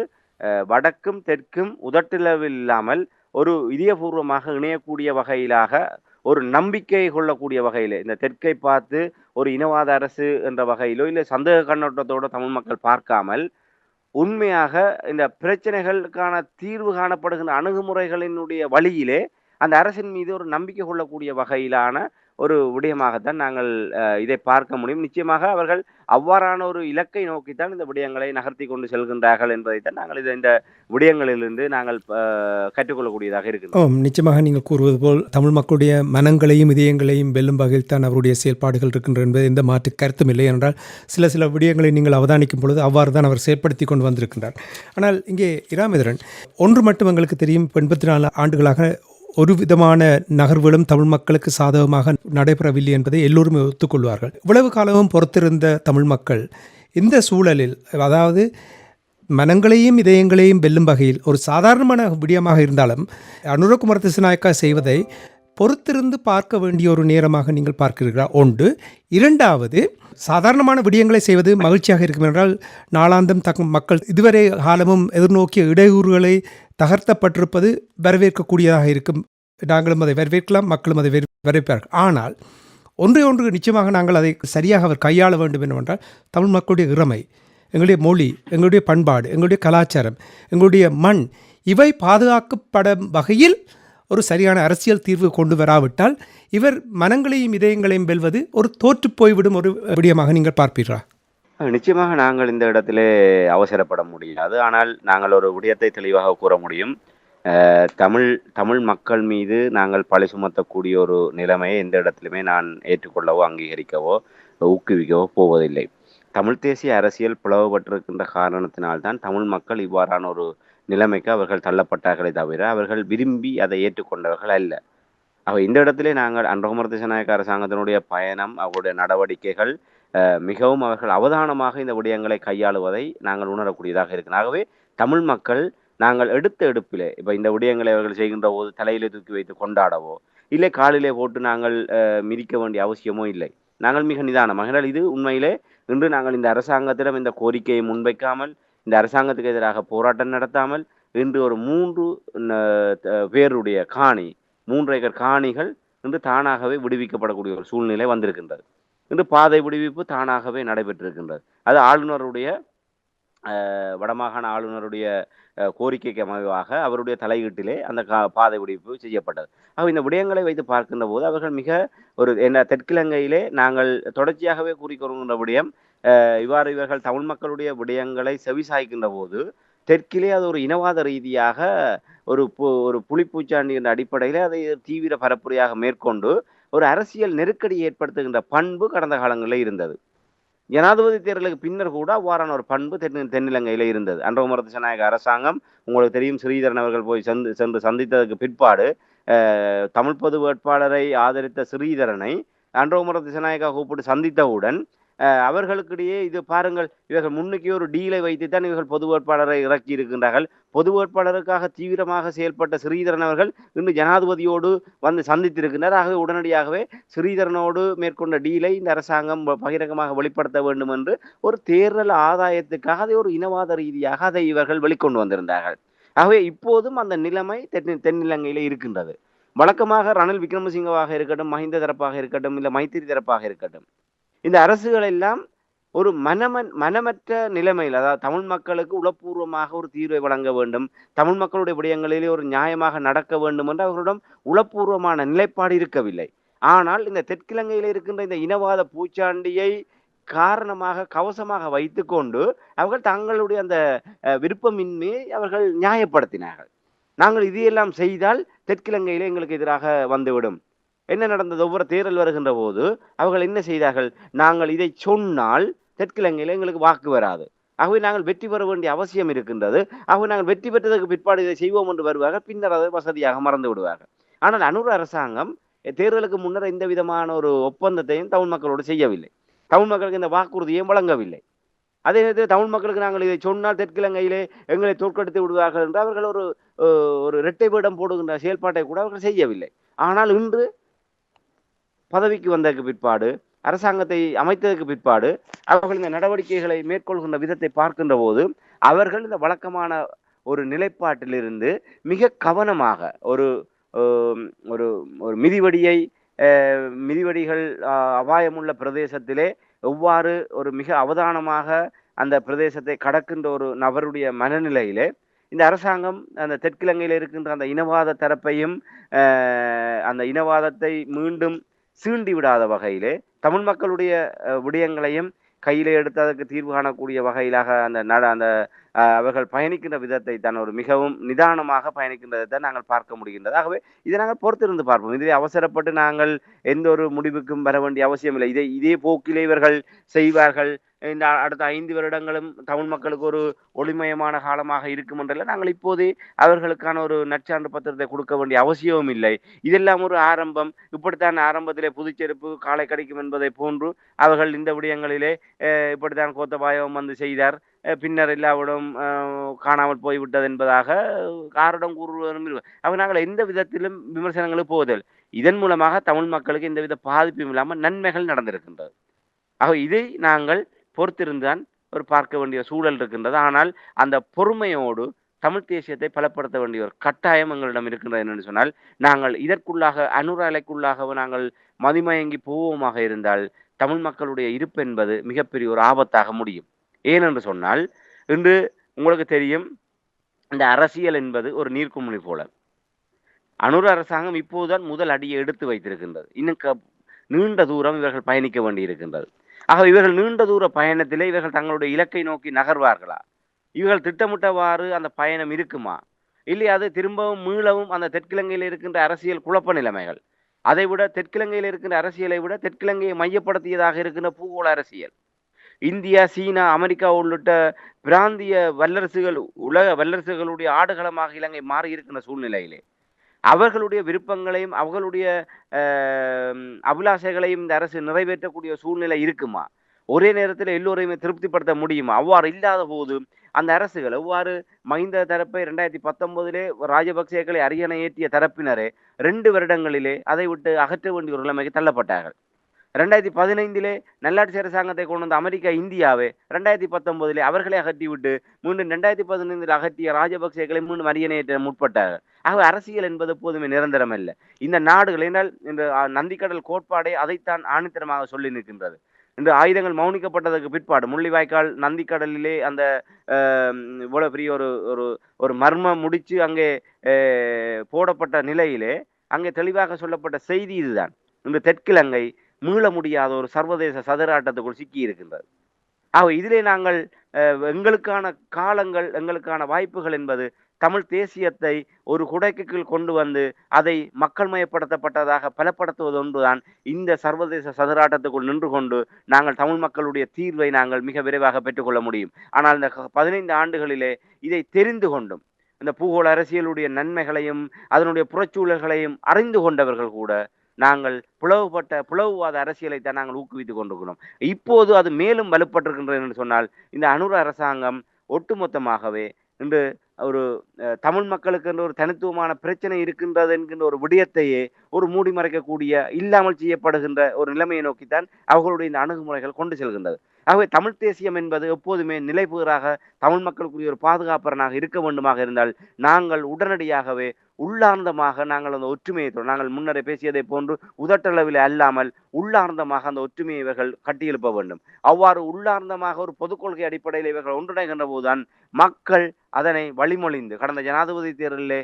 வடக்கும் தெற்கும் உதட்டிலவில் இல்லாமல் ஒரு இதயபூர்வமாக இணையக்கூடிய வகையிலாக ஒரு நம்பிக்கை கொள்ளக்கூடிய வகையிலே இந்த தெற்கை பார்த்து ஒரு இனவாத அரசு என்ற வகையிலோ இல்லை சந்தேக கண்ணோட்டத்தோட தமிழ் மக்கள் பார்க்காமல் உண்மையாக இந்த பிரச்சனைகளுக்கான தீர்வு காணப்படுகின்ற அணுகுமுறைகளினுடைய வழியிலே அந்த அரசின் மீது ஒரு நம்பிக்கை கொள்ளக்கூடிய வகையிலான ஒரு விடயமாகத்தான் நாங்கள் இதை பார்க்க முடியும். நிச்சயமாக அவர்கள் அவ்வாறான ஒரு இலக்கை நோக்கித்தான் இந்த விடயங்களை நகர்த்தி கொண்டு செல்கின்றார்கள் என்பதைத்தான் நாங்கள் இந்த விடயங்களிலிருந்து நாங்கள் கற்றுக்கொள்ளக்கூடியதாக இருக்கிறோம். நிச்சயமாக நீங்கள் கூறுவது போல் தமிழ் மக்களுடைய மனங்களையும் இதயங்களையும் வெல்லும் வகையில் தான் அவருடைய செயல்பாடுகள் இருக்கின்றன என்பது எந்த மாற்று கருத்தும் இல்லை. என்றால் சில விடயங்களை நீங்கள் அவதானிக்கும் பொழுது அவ்வாறு தான் அவர் செயற்படுத்தி கொண்டு வந்திருக்கின்றார். ஆனால் இங்கே இராமேந்திரன், ஒன்று மட்டும் எங்களுக்கு தெரியும், 84 ஆண்டுகளாக ஒரு விதமான நகர்வுகளும் தமிழ் மக்களுக்கு சாதகமாக நடைபெறவில்லை என்பதை எல்லோருமே ஒத்துக்கொள்வார்கள். இவ்வளவு காலமும் பொறுத்திருந்த தமிழ் மக்கள் இந்த சூழலில், அதாவது மனங்களையும் இதயங்களையும் வெல்லும் வகையில் ஒரு சாதாரணமான விடயமாக இருந்தாலும் அனுரகுமார திசாநாயக்கா செய்வதை பொறுத்திருந்து பார்க்க வேண்டிய ஒரு நேரமாக நீங்கள் பார்க்கிறீர்களா? ஒன்று. இரண்டாவது, சாதாரணமான விடயங்களை செய்வது மகிழ்ச்சியாக இருக்கும் என்றால் நாளாந்தம் மக்கள் இதுவரை காலமும் எதிர்நோக்கிய இடையூறுகளை தகர்த்தப்பட்டிருப்பது வரவேற்கக்கூடியதாக இருக்கும். நாங்களும் அதை வரவேற்கலாம், மக்களும் அதை வரவேற்பார்கள். ஆனால் ஒன்று நிச்சயமாக நாங்கள் அதை சரியாக அவர் கையாள வேண்டும் என்னவென்றால் தமிழ் மக்களுடைய இறமை, எங்களுடைய மொழி, எங்களுடைய பண்பாடு, எங்களுடைய கலாச்சாரம், எங்களுடைய மண், இவை பாதுகாக்கப்படும் வகையில் ஒரு சரியான அரசியல் தீர்வு கொண்டு வராவிட்டால் இவர் மனங்களையும் இதயங்களையும் வெல்வது ஒரு தோற்று போய்விடும் ஒரு விடயமாக நீங்கள் பார்ப்பீர்களா? நிச்சயமாக நாங்கள் இந்த இடத்திலே அவசரப்பட முடியாது. ஆனால் நாங்கள் ஒரு விடயத்தை தெளிவாக கூற முடியும். தமிழ் மக்கள் மீது நாங்கள் பழி சுமத்தக்கூடிய ஒரு நிலைமையை எந்த இடத்திலுமே நான் ஏற்றுக்கொள்ளவோ அங்கீகரிக்கவோ ஊக்குவிக்கவோ போவதில்லை. தமிழ் தேசிய அரசியல் பிளவுபட்டிருக்கின்ற காரணத்தினால்தான் தமிழ் மக்கள் இவ்வாறான ஒரு நிலைமைக்கு அவர்கள் தள்ளப்பட்டார்களே தவிர அவர்கள் விரும்பி அதை ஏற்றுக்கொண்டவர்கள் அல்ல. இந்த இடத்திலே நாங்கள் அனுரகுமார திசாநாயக்க அரசாங்கத்தினுடைய பயணம், அவருடைய நடவடிக்கைகள் மிகவும் அவர்கள் அவதானமாக இந்த விடயங்களை கையாளுவதை நாங்கள் உணரக்கூடியதாக இருக்கு. ஆகவே தமிழ் மக்கள் நாங்கள் எடுத்த எடுப்பிலே இப்போ இந்த விடயங்களை அவர்கள் செய்கின்ற போது தலையிலே தூக்கி வைத்து கொண்டாடவோ இல்லை காலிலே போட்டு நாங்கள் மிதிக்க வேண்டிய அவசியமோ இல்லை. நாங்கள் மிக நிதானமாக, இது உண்மையிலே இன்று நாங்கள் இந்த அரசாங்கத்திடம் இந்த கோரிக்கையை முன்வைக்காமல், இந்த அரசாங்கத்துக்கு எதிராக போராட்டம் நடத்தாமல், இன்று ஒரு 3 பேருடைய 3 ஏக்கர் காணிகள் இன்று தானாகவே விடுவிக்கப்படக்கூடிய ஒரு சூழ்நிலை வந்திருக்கின்றது. இன்று பாதை விடுவிப்பு தானாகவே நடைபெற்றிருக்கின்றது. அது ஆளுநருடைய வடமாகாண ஆளுநருடைய கோரிக்கைக்கு அமைவாக அவருடைய தலையீட்டிலே அந்த பாதை விடுவிப்பு செய்யப்பட்டது. இந்த விடயங்களை வைத்து பார்க்கின்ற போது அவர்கள் மிக ஒரு தெற்கிலங்கையிலே நாங்கள் தொடர்ச்சியாகவே கூறிக்கொள்கின்ற விடயம், இவ்வாறு இவர்கள் தமிழ் மக்களுடைய விடயங்களை செவிசாய்க்கின்ற போது தெற்கிலே அது ஒரு இனவாத ரீதியாக ஒரு புலிப்பூச்சாண்டி என்ற அடிப்படையில் அதை தீவிர பரப்புரையாக மேற்கொண்டு ஒரு அரசியல் நெருக்கடி ஏற்படுத்துகின்ற பண்பு கடந்த காலங்களில் இருந்தது. ஜனாதிபதி தேர்தலுக்கு பின்னர் கூட அவ்வாறான ஒரு பண்பு தென்னிலங்கையில இருந்தது. அனுரகுமார திசாநாயக்க அரசாங்கம், உங்களுக்கு தெரியும், ஸ்ரீதரன் அவர்கள் போய் சென்று சந்தித்ததற்கு பிற்பாடு தமிழ் பொது வேட்பாளரை ஆதரித்த ஸ்ரீதரனை அனுரகுமார திசாநாயக்கா கூப்பிட்டு சந்தித்தவுடன் அவர்களுக்கிடையே இது பாருங்கள், இவர்கள் முன்னுக்கே ஒரு டீலை வைத்துத்தான் இவர்கள் பொது வேட்பாளரை இறக்கி இருக்கின்றார்கள். பொது வேட்பாளருக்காக தீவிரமாக செயல்பட்ட ஸ்ரீதரன் அவர்கள் இன்று ஜனாதிபதியோடு வந்து சந்தித்திருக்கின்றார். ஆகவே உடனடியாகவே ஸ்ரீதரனோடு மேற்கொண்ட டீலை இந்த அரசாங்கம் பகிரங்கமாக வெளிப்படுத்த வேண்டும் என்று ஒரு தேர்தல் ஆதாயத்துக்காக அதை ஒரு இனவாத ரீதியாக அதை இவர்கள் வெளிக்கொண்டு வந்திருந்தார்கள். ஆகவே இப்போதும் அந்த நிலைமை தென்னிலங்கையில இருக்கின்றது. வழக்கமாக ரணில் விக்ரமசிங்கவாக இருக்கட்டும், மஹிந்த தரப்பாக இருக்கட்டும், இல்லை மைத்திரி தரப்பாக இருக்கட்டும், இந்த அரசுகள் எல்லாம் ஒரு மனமற்ற நிலைமையில், அதாவது தமிழ் மக்களுக்கு உளப்பூர்வமாக ஒரு தீர்வை வழங்க வேண்டும், தமிழ் மக்களுடைய விடயங்களிலே ஒரு நியாயமாக நடக்க வேண்டும் என்று அவர்களிடம் உளப்பூர்வமான நிலைப்பாடு இருக்கவில்லை. ஆனால் இந்த தெற்கிலங்கையில் இருக்கின்ற இந்த இனவாத பூச்சாண்டியை காரணமாக கவசமாக வைத்துக்கொண்டு அவர்கள் தங்களுடைய அந்த விருப்பமின்மையை அவர்கள் நியாயப்படுத்தினார்கள். நாங்கள் இதையெல்லாம் செய்தால் தெற்கிலங்கையிலே எங்களுக்கு எதிராக வந்துவிடும். என்ன நடந்தது? ஒவ்வொரு தேர்தல் வருகின்ற போது அவர்கள் என்ன செய்தார்கள்? நாங்கள் இதை சொன்னால் தெற்கிலங்கையில் எங்களுக்கு வாக்கு வராது, ஆகவே நாங்கள் வெற்றி பெற வேண்டிய அவசியம் இருக்கின்றது, ஆகவே நாங்கள் வெற்றி பெற்றதற்கு பிற்பாடு இதை செய்வோம் என்று வருவார்கள். பின்னர் அதை வசதியாக மறந்து விடுவார்கள். ஆனால் அனுர அரசாங்கம் தேர்தலுக்கு முன்னர் எந்த விதமான ஒரு ஒப்பந்தத்தையும் தமிழ் மக்களோடு செய்யவில்லை. தமிழ் மக்களுக்கு இந்த வாக்குறுதியையும் வழங்கவில்லை. அதே நேரத்தில் தமிழ் மக்களுக்கு நாங்கள் இதை சொன்னால் தெற்கிழங்கையிலே எங்களை தோற்கடித்து விடுவார்கள் என்று அவர்கள் ஒரு இரட்டை வேடம் போடுகின்ற செயல்பாட்டை கூட அவர்கள் செய்யவில்லை. ஆனால் இன்று பதவிக்கு வந்ததற்கு பிற்பாடு, அரசாங்கத்தை அமைத்ததற்கு பிற்பாடு, அவர்கள் இந்த நடவடிக்கைகளை மேற்கொள்கின்ற விதத்தை பார்க்கின்ற போது, அவர்கள் இந்த வழக்கமான ஒரு நிலைப்பாட்டிலிருந்து மிக கவனமாக ஒரு ஒரு ஒரு மிதிவடியை மிதிவடிகள் அபாயமுள்ள பிரதேசத்திலே எவ்வாறு ஒரு மிக அவதானமாக அந்த பிரதேசத்தை கடக்கின்ற ஒரு நபருடைய மனநிலையிலே இந்த அரசாங்கம் அந்த தெற்கிழங்கையில் இருக்கின்ற அந்த இனவாத தரப்பையும் அந்த இனவாதத்தை மீண்டும் சீண்டி விடாத வகையிலே தமிழ் மக்களுடைய விடயங்களையும் கையிலே எடுத்து அதற்கு தீர்வு காணக்கூடிய வகையிலாக அந்த அவர்கள் பயணிக்கின்ற விதத்தை தான் ஒரு மிகவும் நிதானமாக பயணிக்கின்றதை தான் நாங்கள் பார்க்க முடிகின்றது. ஆகவே இதை நாங்கள் பொறுத்திருந்து பார்ப்போம். இதிலே அவசரப்பட்டு நாங்கள் எந்த ஒரு முடிவுக்கும் வர வேண்டிய அவசியம் இல்லை. இதே போக்கிலே இவர்கள் செய்வார்கள். இந்த அடுத்த 5 வருடங்களும் தமிழ் மக்களுக்கு ஒரு ஒளிமயமான காலமாக இருக்கும் என்றெல்லாம் நாங்கள் இப்போதே அவர்களுக்கான ஒரு நற்சான்று பத்திரத்தை கொடுக்க வேண்டிய அவசியமும் இல்லை. இதெல்லாம் ஒரு ஆரம்பம். இப்படித்தான் ஆரம்பத்திலே புதுச்செருப்பு காலை கடிக்கும் என்பதை போன்று அவர்கள் இந்த விடயங்களிலே இப்படித்தான் கோத்தபாயவும் வந்து செய்தார். பின்னர் எல்லாவிடம் காணாமல் போய்விட்டது என்பதாக காரிடம் கூறுவதும் அவர் நாங்கள் எந்த விதத்திலும் விமர்சனங்களுக்கு போவதில்லை. இதன் மூலமாக தமிழ் மக்களுக்கு எந்தவித பாதிப்பும் இல்லாமல் நன்மைகள் நடந்திருக்கின்றது. ஆக இதை நாங்கள் பொறுத்திருந்தான் ஒரு பார்க்க வேண்டிய சூழல் இருக்கின்றது. ஆனால் அந்த பொறுமையோடு தமிழ் தேசியத்தை பலப்படுத்த வேண்டிய ஒரு கட்டாயம் எங்களிடம் இருக்கின்றது என்று சொன்னால், நாங்கள் இதற்குள்ளாக அலைக்குள்ளாக நாங்கள் மதிமயங்கி போவோமாக இருந்தால் தமிழ் மக்களுடைய இருப்பு என்பது மிகப்பெரிய ஒரு ஆபத்தாக முடியும். ஏனென்று சொன்னால், இன்று உங்களுக்கு தெரியும், இந்த அரசியல் என்பது ஒரு நீர்க்குமிழி போல. அனுர அரசாங்கம் இப்போதுதான் முதல் அடியை எடுத்து வைத்திருக்கின்றது. இன்னும் நீண்ட தூரம் இவர்கள் பயணிக்க வேண்டி இருக்கின்றது. ஆக இவர்கள் நீண்ட தூர பயணத்திலே இவர்கள் தங்களுடைய இலக்கை நோக்கி நகர்வார்களா? இவர்கள் திட்டமிட்டவாறு அந்த பயணம் இருக்குமா? இல்லை அது திரும்பவும் மீளவும் அந்த தெற்கிழங்கையில் இருக்கின்ற அரசியல் குழப்ப நிலைமைகள், அதை விட தெற்கிழங்கையில் இருக்கின்ற அரசியலை விட தெற்கிழங்கையை மையப்படுத்தியதாக இருக்கின்ற பூகோள அரசியல், இந்தியா, சீனா, அமெரிக்கா உள்ளிட்ட பிராந்திய வல்லரசுகள், உலக வல்லரசுகளுடைய ஆடுகளமாக இலங்கை மாறி இருக்கின்ற சூழ்நிலையிலே அவர்களுடைய விருப்பங்களையும் அவர்களுடைய அபிலாஷைகளையும் இந்த அரசு நிறைவேற்றக்கூடிய சூழ்நிலை இருக்குமா? ஒரே நேரத்தில் எல்லோரையுமே திருப்திப்படுத்த முடியுமா? அவ்வாறு இல்லாத போது அந்த அரசுகள் எவ்வாறு மஹிந்த தரப்பை 2019 ராஜபக்சேக்களை அரியணை ஏற்றிய தரப்பினரே 2 வருடங்களிலே அதை விட்டு அகற்ற வேண்டிய ஒரு நிலைமைக்கு தள்ளப்பட்டார்கள். 2015 நல்லாட்சி அரசாங்கத்தை கொண்டு வந்த அமெரிக்கா, இந்தியாவை 2019 அவர்களை அகற்றிவிட்டு மீண்டும் 2015 அகற்றிய ராஜபக்சேக்களை மீண்டும் அரியணையேற்ற முற்பட்டார்கள். ஆகவே அரசியல் என்பது எப்போதுமே நிரந்தரம் அல்ல. இந்த நாடுகள் என்றால் இந்த நந்திக்கடல் கோட்பாடே அதைத்தான் ஆணித்தரமாக சொல்லி நிற்கின்றது. இந்த ஆயுதங்கள் மௌனிக்கப்பட்டதற்கு பிற்பாடு முள்ளிவாய்க்கால் நந்திக்கடலிலே அந்த இவ்வளவு பெரிய ஒரு மர்ம முடிச்சு அங்கே போடப்பட்ட நிலையிலே அங்கே தெளிவாக சொல்லப்பட்ட செய்தி இதுதான். இந்த தெற்கிழங்கை மீள முடியாத ஒரு சர்வதேச சதுராட்டத்துக்குள் சிக்கி இருக்கின்றது. ஆக இதிலே நாங்கள் எங்களுக்கான காலங்கள், எங்களுக்கான வாய்ப்புகள் என்பது தமிழ் தேசியத்தை ஒரு குடைக்கு கீழ் கொண்டு வந்து அதை மக்கள் மயப்படுத்தப்பட்டதாக பலப்படுத்துவது ஒன்றுதான். இந்த சர்வதேச சதுராட்டத்துக்குள் நின்று கொண்டு நாங்கள் தமிழ் மக்களுடைய தீர்வை நாங்கள் மிக விரைவாக பெற்றுக்கொள்ள முடியும். ஆனால் இந்த 15 ஆண்டுகளிலே இதை தெரிந்து கொண்டும் இந்த பூகோள அரசியலுடைய நன்மைகளையும் அதனுடைய புறச்சூழல்களையும் அறிந்து கொண்டவர்கள் கூட நாங்கள் பிளவுவாத அரசியலை தான் நாங்கள் ஊக்குவித்துக் கொண்டிருக்கிறோம். இப்போது அது மேலும் வலுப்பட்டிருக்கின்றது என்று சொன்னால், இந்த அனுர அரசாங்கம் ஒட்டுமொத்தமாகவே இன்று ஒரு தமிழ் மக்களுக்கு என்ற ஒரு தனித்துவமான பிரச்சனை இருக்கின்றது என்கின்ற ஒரு விடயத்தையே ஒரு மூடி மறைக்கக்கூடிய, இல்லாமல் செய்யப்படுகின்ற ஒரு நிலைமையை நோக்கித்தான் அவர்களுடைய இந்த அணுகுமுறைகள் கொண்டு செல்கின்றது. ஆகவே தமிழ் தேசியம் என்பது எப்போதுமே நிலைபெறாக தமிழ் மக்களுக்குரிய ஒரு பாதுகாப்பரனாக இருக்க வேண்டுமாக இருந்தால் நாங்கள் உடனடியாகவே உள்ளார்ந்தமாக நாங்கள் அந்த ஒற்றுமையை, நாங்கள் முன்னரே பேசியதை போன்று உதட்டளவில் அல்லாமல் உள்ளார்ந்தமாக அந்த ஒற்றுமையை இவர்கள் கட்டியெழுப்ப வேண்டும். அவ்வாறு உள்ளார்ந்தமாக ஒரு பொதுக் கொள்கை அடிப்படையில் இவர்கள் ஒன்றிணைகின்ற போதுதான் மக்கள் அதனை வழிமொழிந்து, கடந்த ஜனாதிபதி தேர்தலிலே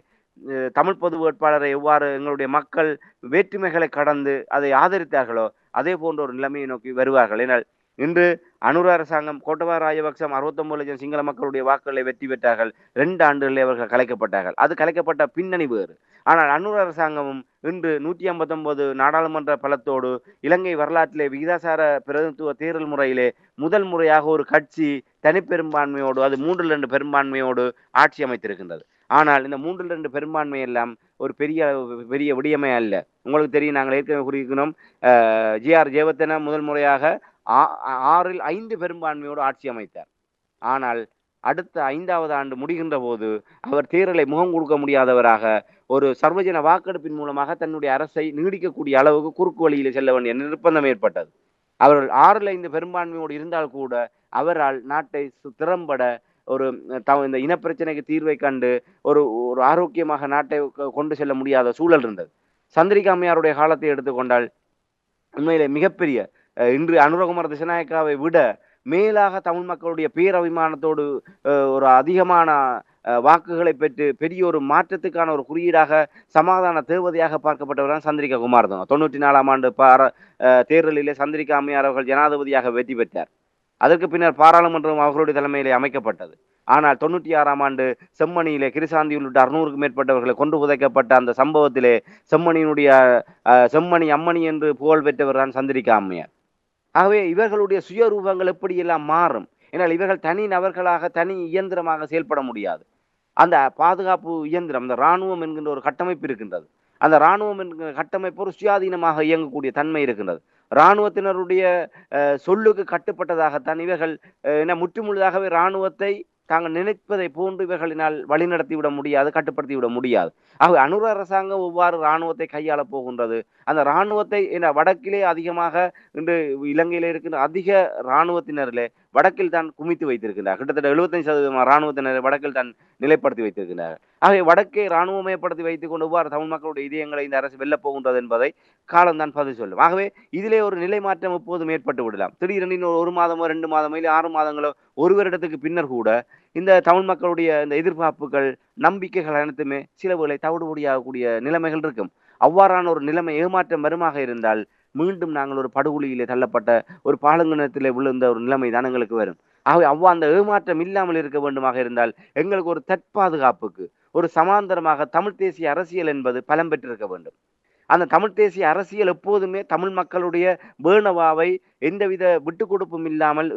தமிழ் பொது வேட்பாளரை எவ்வாறு எங்களுடைய மக்கள் வேற்றுமைகளை கடந்து அதை ஆதரித்தார்களோ அதே போன்ற ஒரு நிலைமையை நோக்கி வருவார்கள். ஏனால் இன்று அனுர அரசாங்கம், கோட்டபாய ராஜபக்சம் 69 லட்சம் சிங்கள மக்களுடைய வாக்குகளை வெற்றி பெற்றார்கள். 2 ஆண்டுகளில் அவர்கள் கலைக்கப்பட்டார்கள். அது கலைக்கப்பட்ட பின்னணி வேறு. ஆனால் அனுர அரசாங்கமும் இன்று 159 நாடாளுமன்ற பலத்தோடு இலங்கை வரலாற்றிலே விகிதாசார பிரதிநிதித்துவ தேர்தல் முறையிலே முதல் முறையாக ஒரு கட்சி தனிப்பெரும்பான்மையோடு, அது 3/2 பெரும்பான்மையோடு ஆட்சி அமைத்திருக்கின்றது. ஆனால் இந்த 3/2 பெரும்பான்மை எல்லாம் ஒரு பெரிய விடயமே அல்ல. உங்களுக்கு தெரியும், நாங்கள் ஏற்கனவே குறிக்கணும், ஜி.ஆர். ஜெயவர்தன முதல் முறையாக 6ல் 5 பெரும்பான்மையோடு ஆட்சி அமைத்தார். ஆனால் அடுத்த 5வது ஆண்டு முடிகின்ற போது அவர் தேர்தலை முகம் கொடுக்க முடியாதவராக ஒரு சர்வஜன வாக்கெடுப்பின் மூலமாக தன்னுடைய அரசை நீடிக்கக்கூடிய அளவுக்கு குறுக்கு வழியிலே செல்ல வேண்டிய நிர்பந்தம் ஏற்பட்டது. அவர்கள் 6ல் 5 பெரும்பான்மையோடு இருந்தால் கூட அவரால் நாட்டை திறம்பட ஒரு இந்த இனப்பிரச்சனைக்கு தீர்வை கண்டு ஒரு ஒரு ஆரோக்கியமாக நாட்டை கொண்டு செல்ல முடியாத சூழல் இருந்தது. சந்திரிகா அம்மையாருடைய காலத்தை எடுத்துக்கொண்டால் உண்மையிலே மிகப்பெரிய இன்று அனுரகுமார திசாநாயக்காவை விட மேலாக தமிழ் மக்களுடைய பேரபிமானத்தோடு ஒரு அதிகமான வாக்குகளை பெற்று பெரிய ஒரு மாற்றத்துக்கான ஒரு குறியீடாக சமாதான தேவதையாக பார்க்கப்பட்டவர் சந்திரிகா குமாரதுங்க. 94ஆம் ஆண்டு தேர்தலிலே சந்திரிகா அம்மையார் அவர்கள் ஜனாதிபதியாக வெற்றி பெற்றார். அதற்கு பின்னர் பாராளுமன்றம் அவர்களுடைய தலைமையிலே அமைக்கப்பட்டது. ஆனால் 96ஆம் ஆண்டு செம்மணியிலே கிருசாந்தி உள்ளிட்ட 600க்கும் மேற்பட்டவர்களை கொண்டு புதைக்கப்பட்ட அந்த சம்பவத்திலே செம்மணி அம்மணி என்று புகழ் பெற்றவர் தான் சந்திரிகா அம்மையார். ஆகவே இவர்களுடைய சுயரூபங்கள் எப்படியெல்லாம் மாறும். ஏனால் இவர்கள் தனி நபர்களாக தனி இயந்திரமாக செயல்பட முடியாது. அந்த பாதுகாப்பு இயந்திரம், அந்த இராணுவம் என்கின்ற ஒரு கட்டமைப்பு இருக்கின்றது. அந்த இராணுவம் என்கிற கட்டமைப்பு ஒரு சுயாதீனமாக இயங்கக்கூடிய தன்மை இருக்கின்றது. இராணுவத்தினருடைய சொல்லுக்கு கட்டுப்பட்டதாகத்தான் இவர்கள் முற்றுமுழுதாகவே இராணுவத்தை தாங்கள் நினைப்பதை போன்று இவர்களினால் வழிநடத்தி விட முடியாது, கட்டுப்படுத்தி விட முடியாது. ஆகவே அனுர அரசாங்கம் எவ்வாறு இராணுவத்தை கையாளப் போகின்றது, அந்த இராணுவத்தை வடக்கிலே அதிகமாக இன்று இலங்கையில இருக்கின்ற அதிக இராணுவத்தினரிலே வடக்கில் தான் குமித்து வைத்திருக்கின்றார். கிட்டத்தட்ட 75% இராணுவத்தினரை வடக்கில் தான் நிலைப்படுத்தி வைத்திருக்கின்றார். ஆகவே வடக்கை இராணுவமயப்படுத்தி வைத்துக் கொண்டு எவ்வாறு தமிழ் மக்களுடைய இதயங்களை இந்த அரசு வெல்லப் போகின்றது என்பதை காலம்தான் பதில் சொல்லும். ஆகவே இதிலே ஒரு நிலை மாற்றம் எப்போதும் ஏற்பட்டு விடலாம். திடீரென்று 1 மாதமோ 2 மாதமோ இல்லை 6 மாதங்களோ ஒரு வருடத்துக்கு பின்னர் கூட இந்த தமிழ் மக்களுடைய இந்த எதிர்பார்ப்புகள், நம்பிக்கைகள் அனைத்துமே சில வேளை தவிடுபொடியாகக்கூடிய நிலைமைகள் இருக்கும். அவ்வாறான ஒரு நிலைமை ஏமாற்றம் வருமாக இருந்தால் மீண்டும் நாங்கள் ஒரு படுகொலியிலே தள்ளப்பட்ட ஒரு பாலங்கனத்திலே விழுந்த ஒரு நிலைமை தான் எங்களுக்கு வரும். ஆகவே அந்த ஏமாற்றம் இல்லாமல் இருக்க வேண்டுமாக இருந்தால் எங்களுக்கு ஒரு தற்பாதுகாப்புக்கு ஒரு சமாந்தரமாக தமிழ் தேசிய அரசியல் என்பது பலம் பெற்றிருக்க வேண்டும். அந்த தமிழ் தேசிய அரசியல் எப்போதுமே தமிழ் மக்களுடைய வேணவாவை எந்தவித விட்டுக் கொடுப்பும் இல்லாமல்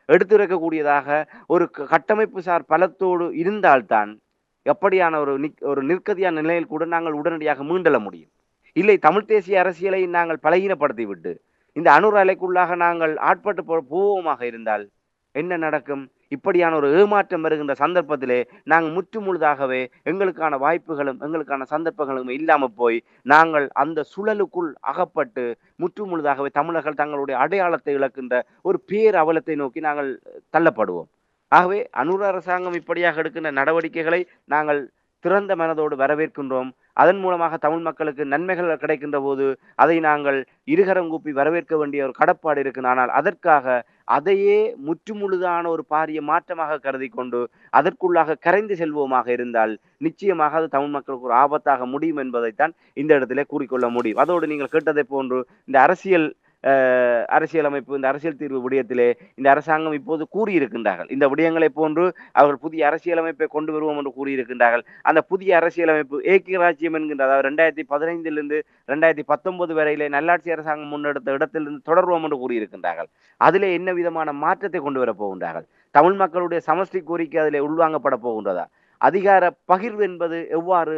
எடுத்துரைக்கக்கூடியதாக ஒரு கட்டமைப்பு சார் பலத்தோடு இருந்தால்தான் எப்படியான ஒரு நிற்கதியான நிலையில் கூட நாங்கள் உடனடியாக மீண்டெழ முடியும். இல்லை, தமிழ் தேசிய அரசியலை நாங்கள் பலகீனப்படுத்திவிட்டு இந்த அணுர் அலைக்குள்ளாக நாங்கள் ஆட்பட்டு போவோமாக இருந்தால் என்ன நடக்கும்? இப்படியான ஒரு ஏமாற்றம் வருகின்ற சந்தர்ப்பத்திலே நாங்கள் முற்றுமுழுதாகவே எங்களுக்கான வாய்ப்புகளும் எங்களுக்கான சந்தர்ப்பங்களும் இல்லாமல் போய் நாங்கள் அந்த சுழலுக்குள் அகப்பட்டு முற்றுமுழுதாகவே தமிழர்கள் தங்களுடைய அடையாளத்தை இழக்கின்ற ஒரு பேர் அவலத்தை நோக்கி நாங்கள் தள்ளப்படுவோம். ஆகவே அனுர அரசாங்கம் இப்படியாக எடுக்கின்ற நடவடிக்கைகளை நாங்கள் திறந்த மனதோடு வரவேற்கின்றோம். அதன் மூலமாக தமிழ் மக்களுக்கு நன்மைகள் கிடைக்கின்ற போது அதை நாங்கள் இருகரம் கூப்பி வரவேற்க வேண்டிய ஒரு கடப்பாடு இருக்கு. ஆனால் அதற்காக அதையே முற்றுமுழுதான ஒரு பாரிய மாற்றமாக கருதி கொண்டு அதற்குள்ளாக கரைந்து செல்வோமாக இருந்தால் நிச்சயமாக அது தமிழ் மக்களுக்கு ஒரு ஆபத்தாக முடியும் என்பதைத்தான் இந்த இடத்திலே கூறிக்கொள்ள முடியும். அதோடு நீங்கள் கேட்டதை போன்று இந்த அரசியலமைப்பு, இந்த அரசியல் தீர்வு விடயத்திலே இந்த அரசாங்கம் இப்போது கூறியிருக்கின்றார்கள். இந்த விடயங்களை போன்று அவர்கள் புதிய அரசியலமைப்பை கொண்டு வருவோம் என்று கூறியிருக்கின்றார்கள். அந்த புதிய அரசியலமைப்பு ஏக்கிய ராஜ்யம் என்கின்ற, அதாவது 2015 2019 வரையிலே நல்லாட்சி அரசாங்கம் முன்னெடுத்த இடத்திலிருந்து தொடர்வோம் என்று கூறியிருக்கின்றார்கள். அதிலே என்ன விதமான மாற்றத்தை கொண்டு வரப் போகின்றார்கள்? தமிழ் மக்களுடைய சமஷ்டி கோரிக்கை அதிலே உள்வாங்கப்பட போகின்றதா? அதிகார பகிர்வு என்பது எவ்வாறு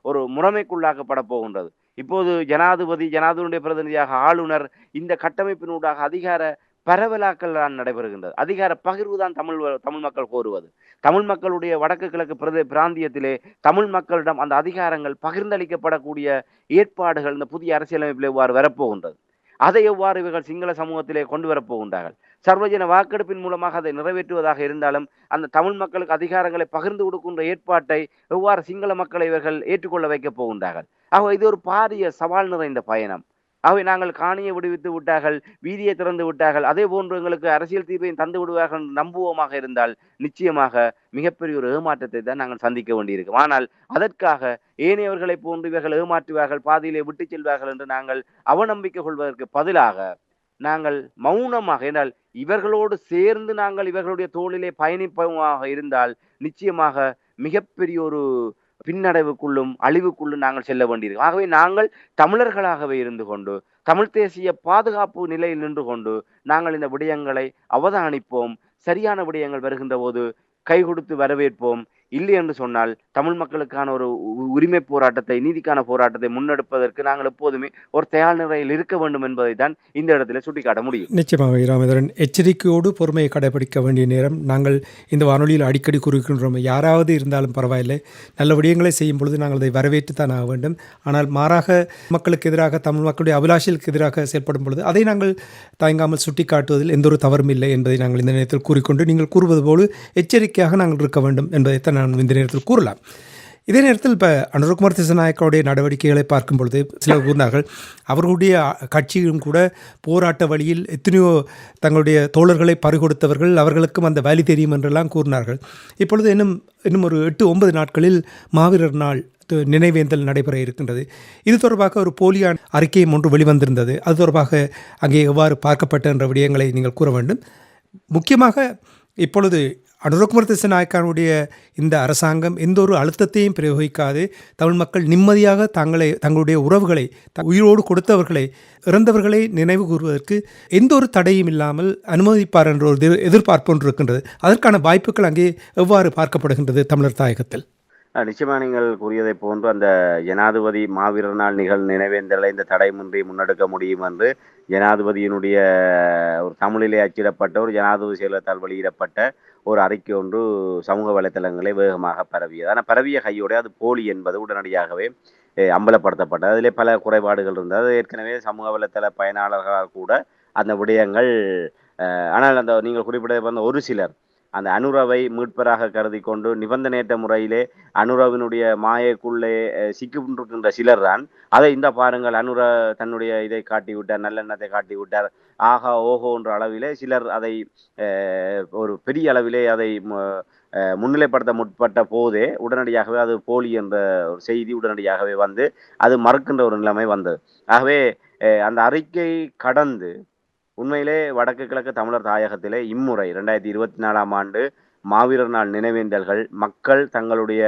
ஒரு முறைமைக்குள்ளாக்கப்பட போகின்றது? இப்போது ஜனாதிபதியுடைய பிரதிநிதியாக ஆளுநர், இந்த கட்டமைப்பினூடாக அதிகார பரவலாக்கல் தான் நடைபெறுகின்றது. அதிகார பகிர்வு தான் தமிழ் மக்கள் கோருவது. தமிழ் மக்களுடைய வடக்கு கிழக்கு பிராந்தியத்திலே தமிழ் மக்களிடம் அந்த அதிகாரங்கள் பகிர்ந்தளிக்கப்படக்கூடிய ஏற்பாடுகள் இந்த புதிய அரசியலமைப்பில் எவ்வாறு வரப்போகின்றது? அதை எவ்வாறு இவர்கள் சிங்கள சமூகத்திலே கொண்டு வரப்போகின்றார்கள்? சர்வஜன வாக்கெடுப்பின் மூலமாக அதை நிறைவேற்றுவதாக இருந்தாலும் அந்த தமிழ் மக்களுக்கு அதிகாரங்களை பகிர்ந்து கொடுக்கின்ற ஏற்பாட்டை எவ்வாறு சிங்கள மக்களை இவர்கள் ஏற்றுக்கொள்ள வைக்கப் போகின்றார்கள்? ஆக இது ஒரு பாரிய சவால் நிறைந்த பயணம். ஆகவே நாங்கள் காணியை விடுவித்து விட்டார்கள், வீதியை திறந்து விட்டார்கள், அதே போன்று எங்களுக்கு அரசியல் தீர்வையும் தந்து விடுவார்கள் நம்புவோமாக இருந்தால் நிச்சயமாக மிகப்பெரிய ஒரு ஏமாற்றத்தை தான் நாங்கள் சந்திக்க வேண்டியிருக்கும். ஆனால் அதற்காக ஏனையவர்களை போன்று இவர்கள் ஏமாற்றுவார்கள், பாதியிலே விட்டு செல்வார்கள் என்று நாங்கள் அவநம்பிக்கை கொள்வதற்கு பதிலாக நாங்கள் மௌனமாக, என்றால் இவர்களோடு சேர்ந்து நாங்கள் இவர்களுடைய தோளிலே பயணிப்பமாக இருந்தால் நிச்சயமாக மிகப்பெரிய ஒரு பின்னடைவுக்குள்ளும் அழிவுக்குள்ளும் நாங்கள் செல்ல வேண்டியிருக்கும். ஆகவே நாங்கள் தமிழர்களாகவே இருந்து கொண்டு தமிழ் தேசிய பாதுகாப்பு நிலையில் நின்று கொண்டு நாங்கள் இந்த விடயங்களை அவதானிப்போம். சரியான விடயங்கள் வருகின்ற போது கை கொடுத்து வரவேற்போம். இல்லை என்று சொன்னால் தமிழ் மக்களுக்கான ஒரு உரிமை போராட்டத்தை, நீதிக்கான போராட்டத்தை முன்னெடுப்பதற்கு நாங்கள் எப்போதுமே ஒரு தயார் நிலையில் இருக்க வேண்டும் என்பதை தான் இந்த இடத்திலே சுட்டிக்காட்ட முடியும். நிச்சயமாக இராமேந்திரன், எச்சரிக்கையோடு பொறுமையை கடைபிடிக்க வேண்டிய நேரம். நாங்கள் இந்த வானொலியில் அடிக்கடி கூறுகின்றோம், யாராவது இருந்தாலும் பரவாயில்லை, நல்ல விடயங்களை செய்யும் பொழுது நாங்கள் அதை வரவேற்று தான் ஆக வேண்டும். ஆனால் மாறாக மக்களுக்கு எதிராக, தமிழ் மக்களுடைய அபிலாஷைகளுக்கு எதிராக செயல்படும் பொழுது அதை நாங்கள் தயங்காமல் சுட்டிக்காட்டுவதில் எந்த ஒரு தவறும் இல்லை என்பதை நாங்கள் இந்த நேரத்தில் கூறிக்கொண்டு, நீங்கள் கூறுவது போல எச்சரிக்கையாக நாங்கள் இருக்க வேண்டும் என்பதைத்தான் நான் இந்த நேரத்தில் கூறலாம். இதே நேரத்தில் இப்போ அனுரகுமார் திசாநாயக்கவுடைய நடவடிக்கைகளை பார்க்கும் பொழுது சிலர் கூறினார்கள், அவர்களுடைய கட்சியும் கூட போராட்ட வழியில் எத்தனையோ தங்களுடைய தோழர்களை பறிகொடுத்தவர்கள், அவர்களுக்கும் அந்த வழி தெரியும் என்றெல்லாம் கூறினார்கள். இப்பொழுது இன்னும் ஒரு 8-9 நாட்களில் மாவீரர் நாள் நினைவேந்தல் நடைபெற இருக்கின்றது. இது தொடர்பாக ஒரு போலியான அறிக்கையும் ஒன்று வெளிவந்திருந்தது. அது தொடர்பாக அங்கே எவ்வாறு பார்க்கப்பட்ட என்ற விடயங்களை நீங்கள் கூற வேண்டும். முக்கியமாக இப்பொழுது அனுரகுமார் திசாநாயக்கனுடைய இந்த அரசாங்கம் எந்த ஒரு அழுத்தத்தையும் பிரயோகிக்காது, தமிழ் மக்கள் நிம்மதியாக தங்களுடைய உறவுகளை, உயிரோடு கொடுத்தவர்களை, இறந்தவர்களை நினைவு கூறுவதற்கு எந்த ஒரு தடையும் இல்லாமல் அனுமதிப்பார் என்ற ஒரு எதிர்பார்ப்பு ஒன்று இருக்கின்றது. அதற்கான வாய்ப்புகள் அங்கே எவ்வாறு பார்க்கப்படுகின்றது தமிழர் தாயகத்தில்? நிச்சயமா நீங்கள் கூறியதை போன்று அந்த ஜனாதிபதி மாவீரர் நாள் நினைவேந்தலை இந்த தடையின்றி முன்னெடுக்க முடியும் என்று ஜனாதிபதியினுடைய ஒரு தமிழிலே அச்சிடப்பட்ட ஒரு ஜனாதிபதி செயலகத்தால் வெளியிடப்பட்ட ஒரு அறிக்கை ஒன்று சமூக வலைத்தளங்களை வேகமாக பரவியது. ஆனால் பரவிய கையோடு அது போலி என்பது உடனடியாகவே அம்பலப்படுத்தப்பட்டது. அதிலே பல குறைபாடுகள் இருந்தது. அது ஏற்கனவே சமூக வலைத்தள பயனாளர்களால் கூட அந்த விடயங்கள், ஆனால் அந்த நீங்கள் குறிப்பிட்டது வந்து ஒரு சிலர் அந்த அனுரவை மீட்பராக கருதி கொண்டு நிபந்தனையற்ற முறையிலே அனுரவினுடைய மாயக்குள்ளே சிக்கின்றிருக்கின்ற சிலர் தான் அதை இந்த பாருங்கள், அனுர தன்னுடைய இதை காட்டி விட்டார், நல்லெண்ணத்தை காட்டி விட்டார், ஆகா ஓஹோ என்ற அளவிலே சிலர் அதை ஒரு பெரிய அளவிலே அதை முன்னிலைப்படுத்த முற்பட்ட போதே உடனடியாகவே அது போலி என்ற ஒரு செய்தி உடனடியாகவே வந்து அது மறுக்கின்ற ஒரு நிலைமை வந்தது. ஆகவே அந்த அறிக்கை கடந்து உண்மையிலே வடக்கு கிழக்கு தமிழர் தாயகத்திலே இம்முறை 2024ஆம் ஆண்டு மாவீரர் நாள் நினைவேந்தல்கள் மக்கள் தங்களுடைய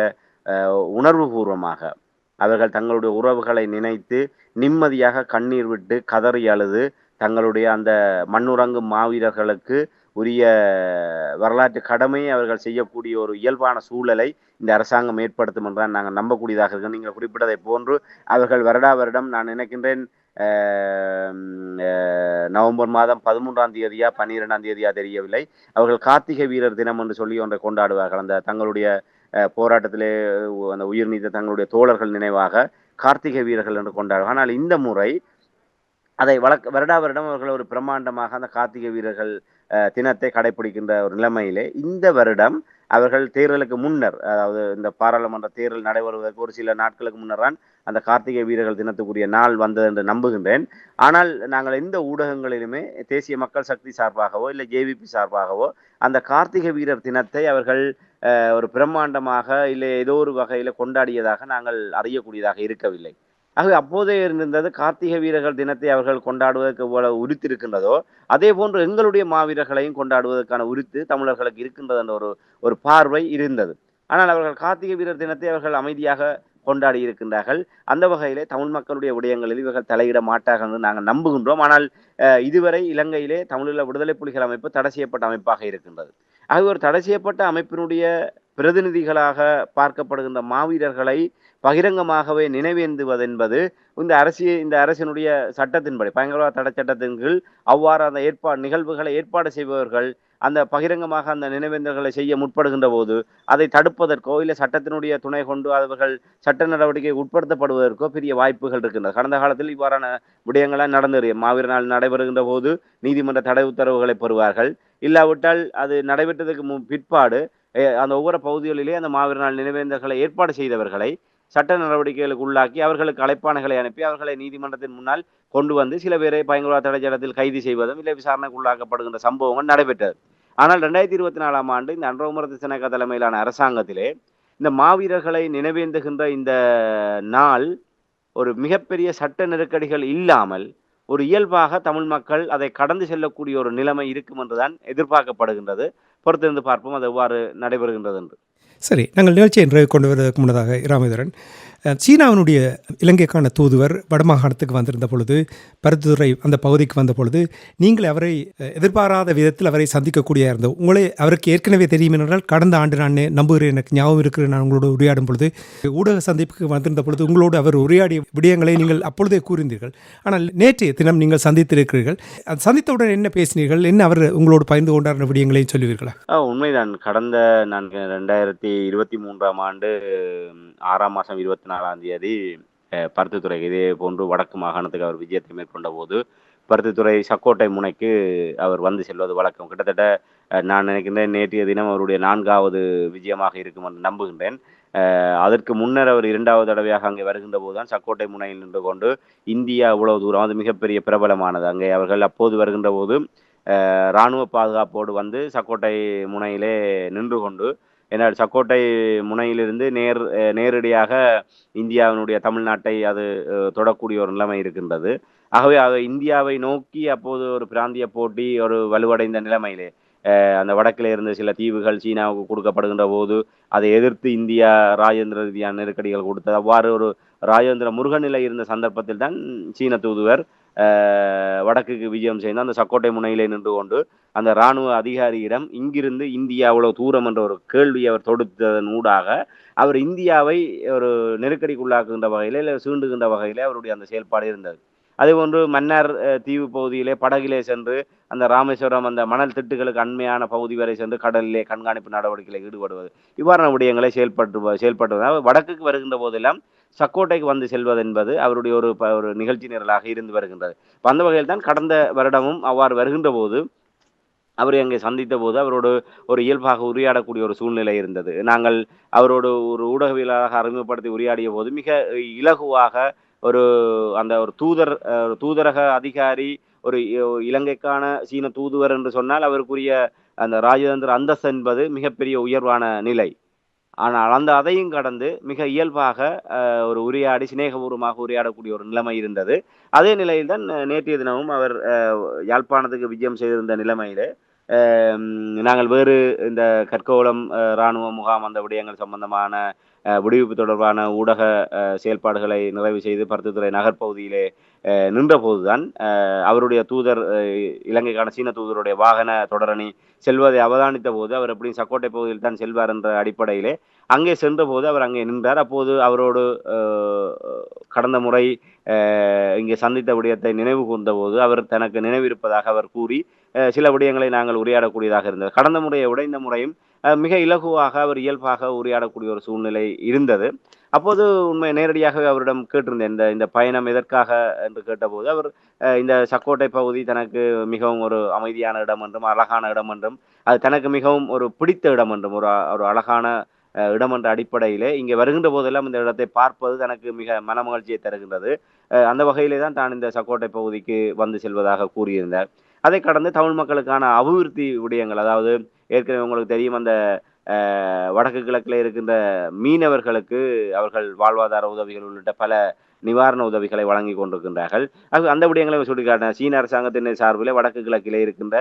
உணர்வு பூர்வமாக அவர்கள் தங்களுடைய உறவுகளை நினைத்து நிம்மதியாக கண்ணீர் விட்டு கதறி அழுது தங்களுடைய அந்த மண்ணுறங்கும் மாவீரர்களுக்கு உரிய வரலாற்று கடமையை அவர்கள் செய்யக்கூடிய ஒரு இயல்பான சூழலை இந்த அரசாங்கம் ஏற்படுத்தும் என்றால் நாங்கள் நம்பக்கூடியதாக இருக்கு. நீங்கள் குறிப்பிட்டதை போன்று அவர்கள் வருடம் நான் நினைக்கின்றேன் நவம்பர் மாதம் 13ஆம் தேதியா 12ஆம் தேதியா தெரியவில்லை, அவர்கள் கார்த்திகை வீரர் தினம் என்று சொல்லி ஒன்றை கொண்டாடுவார்கள். அந்த தங்களுடைய போராட்டத்திலே அந்த உயிர் நீத்த தங்களுடைய தோழர்கள் நினைவாக கார்த்திகை வீரர்கள் என்று கொண்டாடுவார்கள். ஆனால் இந்த முறை அதை வருடம் அவர்கள் ஒரு பிரம்மாண்டமாக அந்த கார்த்திகை வீரர்கள் தினத்தை கடைபிடிக்கின்ற ஒரு நிலைமையிலே இந்த வருடம் அவர்கள் தேர்தலுக்கு முன்னர், அதாவது இந்த பாராளுமன்ற தேர்தல் நடைபெறுவதற்கு ஒரு சில நாட்களுக்கு முன்னர் தான் அந்த கார்த்திகை வீரர்கள் தினத்துக்குரிய நாள் வந்தது என்று நம்புகின்றேன். ஆனால் நாங்கள் எந்த ஊடகங்களிலுமே தேசிய மக்கள் சக்தி சார்பாகவோ இல்லை ஜேவிபி சார்பாகவோ அந்த கார்த்திகை வீரர் தினத்தை அவர்கள் ஒரு பிரம்மாண்டமாக இல்லை ஏதோ ஒரு வகையில் கொண்டாடியதாக நாங்கள் அறியக்கூடியதாக இருக்கவில்லை. ஆகவே அப்போதே இருந்தது கார்த்திகை வீரர்கள் தினத்தை அவர்கள் கொண்டாடுவதற்கு எவ்வளவு உரித்து இருக்கின்றதோ அதே போன்று எங்களுடைய மாவீரர்களையும் கொண்டாடுவதற்கான உரித்து தமிழர்களுக்கு இருக்கின்றது என்ற ஒரு பார்வை இருந்தது. ஆனால் அவர்கள் கார்த்திகை வீரர் தினத்தை அவர்கள் அமைதியாக கொண்டாடி இருக்கின்றார்கள். அந்த வகையிலே தமிழ் மக்களுடைய விடயங்களில் இவர்கள் தலையிட மாட்டார்கள் என்று நாங்கள் நம்புகின்றோம். ஆனால் இதுவரை இலங்கையிலே தமிழீழ விடுதலை புலிகள் அமைப்பு தடை செய்யப்பட்ட அமைப்பாக இருக்கின்றது. ஆகவே ஒரு தடை செய்யப்பட்ட அமைப்பினுடைய பிரதிநிதிகளாக பார்க்கப்படுகின்ற மாவீரர்களை பகிரங்கமாகவே நினைவேந்துவதென்பது இந்த அரசினுடைய சட்டத்தின்படி, பயங்கரவாத தடை சட்டத்தின் கீழ் அவ்வாறு அந்த நிகழ்வுகளை ஏற்பாடு செய்பவர்கள் அந்த பகிரங்கமாக அந்த நினைவேந்தல்களை செய்ய முற்படுகின்ற போது அதை தடுப்பதற்கோ இல்லை சட்டத்தினுடைய துணை கொண்டு அவர்கள் சட்ட நடவடிக்கை உட்படுத்தப்படுவதற்கோ பெரிய வாய்ப்புகள் இருக்கின்றன. கடந்த காலத்தில் இவ்வாறான விடயங்களாக நடந்தது. மாவீரர் நாள் நடைபெறுகின்ற போது நீதிமன்ற தடை உத்தரவுகளை பெறுவார்கள். இல்லாவிட்டால் அது நடைபெற்றதுக்கு பிற்பாடு அந்த ஒவ்வொரு பகுதிகளிலே அந்த மாவீரர் நாள் நினைவேந்தல்களை ஏற்பாடு செய்தவர்களை சட்ட நடவடிக்கைகளுக்கு உள்ளாக்கி அவர்களுக்கு அழைப்பாணைகளை அனுப்பி அவர்களை நீதிமன்றத்தின் முன்னால் கொண்டு வந்து சில பேரை பயங்கரவாத தடை சட்டத்தில் கைது செய்வதும் இல்லை விசாரணைக்கு உள்ளாக்கப்படுகின்ற சம்பவங்கள் நடைபெற்றது. ஆனால் 2024ஆம் ஆண்டு இந்த அனுரகுமார திசாநாயக்க தலைமையிலான அரசாங்கத்திலே இந்த மாவீரர்களை நினைவேந்துகின்ற இந்த நாள் ஒரு மிகப்பெரிய சட்ட நெருக்கடிகள் இல்லாமல் ஒரு இயல்பாக தமிழ் மக்கள் அதை கடந்து செல்லக்கூடிய ஒரு நிலைமை இருக்கும் என்றுதான் எதிர்பார்க்கப்படுகின்றது. பொறுத்திருந்து பார்ப்போம் அது எவ்வாறு நடைபெறுகின்றது என்று. சரி, நாங்கள் நிகழ்ச்சி என்று கொண்டு வருவதற்கு முன்னதாக இராமேந்திரன், சீனாவினுடைய இலங்கைக்கான தூதுவர் வடமாகாணத்துக்கு வந்திருந்த பொழுது, பருத்தித்துறை அந்த பகுதிக்கு வந்த பொழுது, நீங்கள் அவரை எதிர்பாராத விதத்தில் அவரை சந்திக்கக்கூடிய இருந்தது. உங்களை அவருக்கு ஏற்கனவே தெரியும் என்றால், கடந்த ஆண்டு நான் நம்புகிறேன், எனக்கு ஞாபகம் இருக்கிறது, நான் உங்களோடு உரையாடும் பொழுது, ஊடக சந்திப்புக்கு வந்திருந்த பொழுது உங்களோடு அவர் உரையாடிய விடயங்களை நீங்கள் அப்பொழுதே கூறினீர்கள். ஆனால் நேற்றைய தினம் நீங்கள் சந்தித்திருக்கிறீர்கள். அது சந்தித்தவுடன் என்ன பேசினீர்கள், என்ன அவர் உங்களோடு பகிர்ந்து கொண்டார் விடயங்களையும் சொல்லுவீர்களா? உண்மைதான். கடந்த நான் 2023ஆம் ஆண்டு 6ஆம் மாதம் 24ஆம் தேதி பருத்தித்துறை இதே போன்று வடக்கு மாகாணத்துக்கு அவர் விஜயத்தை மேற்கொண்ட போது, பருத்தித்துறை சக்கோட்டை முனைக்கு அவர் வந்து செல்வது வழக்கம். கிட்டத்தட்ட நான் நினைக்கின்றேன் நேற்றைய தினம் அவருடைய 4வது விஜயமாக இருக்கும் என்று நம்புகின்றேன். அதற்கு முன்னர் அவர் 2வது தடவையாக அங்கே வருகின்ற போதுதான் சக்கோட்டை முனையில் நின்று கொண்டு இந்தியா இவ்வளவு தூரம், அது மிகப்பெரிய பிரபலமானது. அங்கே அவர்கள் அப்போது வருகின்ற போது இராணுவ பாதுகாப்போடு வந்து சக்கோட்டை முனையிலே நின்று கொண்டு, ஏன்னால் சக்கோட்டை முனையிலிருந்து நேரடியாக இந்தியாவினுடைய தமிழ்நாட்டை அது தொடக்கூடிய ஒரு நிலைமை இருக்கின்றது. ஆகவே அது இந்தியாவை நோக்கி அப்போது ஒரு பிராந்திய போட்டி ஒரு வலுவடைந்த நிலைமையிலே அந்த வடக்கிலே இருந்த சில தீவுகள் சீனாவுக்கு கொடுக்கப்படுகின்ற போது அதை எதிர்த்து இந்தியா ராஜேந்திர ரீதியான நெருக்கடிகள் கொடுத்தது. அவ்வாறு ஒரு ராஜேந்திர முருகநிலை இருந்த சந்தர்ப்பத்தில் தான் சீன தூதுவர் வடக்குக்கு விஜயம் செய்து அந்த சக்கோட்டை முனையிலே நின்று கொண்டு அந்த இராணுவ அதிகாரியிடம் இங்கிருந்து இந்தியா அவ்வளவு தூரம் என்ற ஒரு கேள்வி அவர் தொடுத்ததன் ஊடாக அவர் இந்தியாவை ஒரு நெருக்கடிக்குள்ளாக்குகின்ற வகையிலே இல்லை சீண்டுகின்ற வகையிலே அவருடைய அந்த செயல்பாடு இருந்தது. அதேபோன்று மன்னார் தீவு பகுதியிலே படகிலே சென்று அந்த ராமேஸ்வரம் அந்த மணல் திட்டுகளுக்கு அண்மையான பகுதி வரை சென்று கடலிலே கண்காணிப்பு நடவடிக்கையில் ஈடுபடுவது, இவ்வாறான விடயங்களை செயல்பட்டு வடக்குக்கு வருகின்ற போதெல்லாம் சக்கோட்டைக்கு வந்து செல்வது என்பது அவருடைய ஒரு நிகழ்ச்சி நிரலாக இருந்து வருகின்றது. அந்த வகையில் தான் கடந்த வருடமும் அவ்வாறு வருகின்ற போது அவரை அங்கே சந்தித்த போது அவரோடு ஒரு இயல்பாக உரையாடக்கூடிய ஒரு சூழ்நிலை இருந்தது. நாங்கள் அவரோடு ஒரு ஊடகவியலாளராக அறிமுகப்படுத்தி உரையாடிய போது மிக இலகுவாக ஒரு அந்த ஒரு தூதரக அதிகாரி, ஒரு இலங்கைக்கான சீன தூதுவர் என்று சொன்னால் அவருக்குரிய அந்த ராஜதந்திர அந்தஸ்து என்பது மிகப்பெரிய உயர்வான நிலை. ஆனால் அதையும் கடந்து மிக இயல்பாக ஒரு உரையாடி சிநேகபூர்வமாக உரையாடக்கூடிய ஒரு நிலைமை இருந்தது. அதே நிலையில் தான் நேற்றைய தினமும் அவர் யாழ்ப்பாணத்துக்கு விஜயம் செய்திருந்த நிலைமையிலே நாங்கள் வேறு இந்த கற்கோளம் இராணுவ முகாம் அந்த விடயங்கள் சம்பந்தமான விடுவிப்பு தொடர்பான ஊடக செயல்பாடுகளை நிறைவு செய்து பருத்தித்துறை நகர்ப்பகுதியிலே நின்ற போதுதான் அவருடைய தூதர் இலங்கைக்கான சீன தூதருடைய வாகன தொடரணி செல்வதை அவதானித்த போது அவர் எப்படியும் சக்கோட்டை பகுதியில் தான் செல்வார் என்ற அடிப்படையிலே அங்கே சென்ற போது அவர் அங்கே நின்றார். அப்போது அவரோடு கடந்த முறை இங்கே சந்தித்த விடயத்தை நினைவு கூர்ந்த போது அவர் தனக்கு நினைவிருப்பதாக அவர் கூறி சில விடயங்களை நாங்கள் உரையாடக்கூடியதாக இருந்தது. கடந்த முறையை விட இந்த முறையும் மிக இலகுவாக அவர் இயல்பாக உரையாடக்கூடிய ஒரு சூழ்நிலை இருந்தது. அப்போது உண்மை நேரடியாகவே அவரிடம் கேட்டிருந்தேன், இந்த பயணம் எதற்காக என்று கேட்டபோது அவர் இந்த சக்கோட்டை பகுதி தனக்கு மிகவும் ஒரு அமைதியான இடம் என்றும் அழகான இடம் என்றும் அது தனக்கு மிகவும் ஒரு பிடித்த இடம் என்றும் ஒரு அழகான இடம் என்ற அடிப்படையிலே இங்கே வருகின்ற போதெல்லாம் இந்த இடத்தை பார்ப்பது தனக்கு மிக மனமகிழ்ச்சியை தருகின்றது. அந்த வகையிலே தான் இந்த சக்கோட்டை பகுதிக்கு வந்து செல்வதாக கூறியிருந்தார். அதை கடந்து தமிழ் மக்களுக்கான அபிவிருத்தி விடயங்கள், அதாவது ஏற்கனவே உங்களுக்கு தெரியும் அந்த வடக்கு கிழக்கில் இருக்கின்ற மீனவர்களுக்கு அவர்கள் வாழ்வாதார உதவிகள் உள்ளிட்ட பல நிவாரண உதவிகளை வழங்கி கொண்டிருக்கின்றார்கள். அந்த விடயங்களை சுட்டிக்காட்டின சீன அரசாங்கத்தின் சார்பில் வடக்கு கிழக்கிலே இருக்கின்ற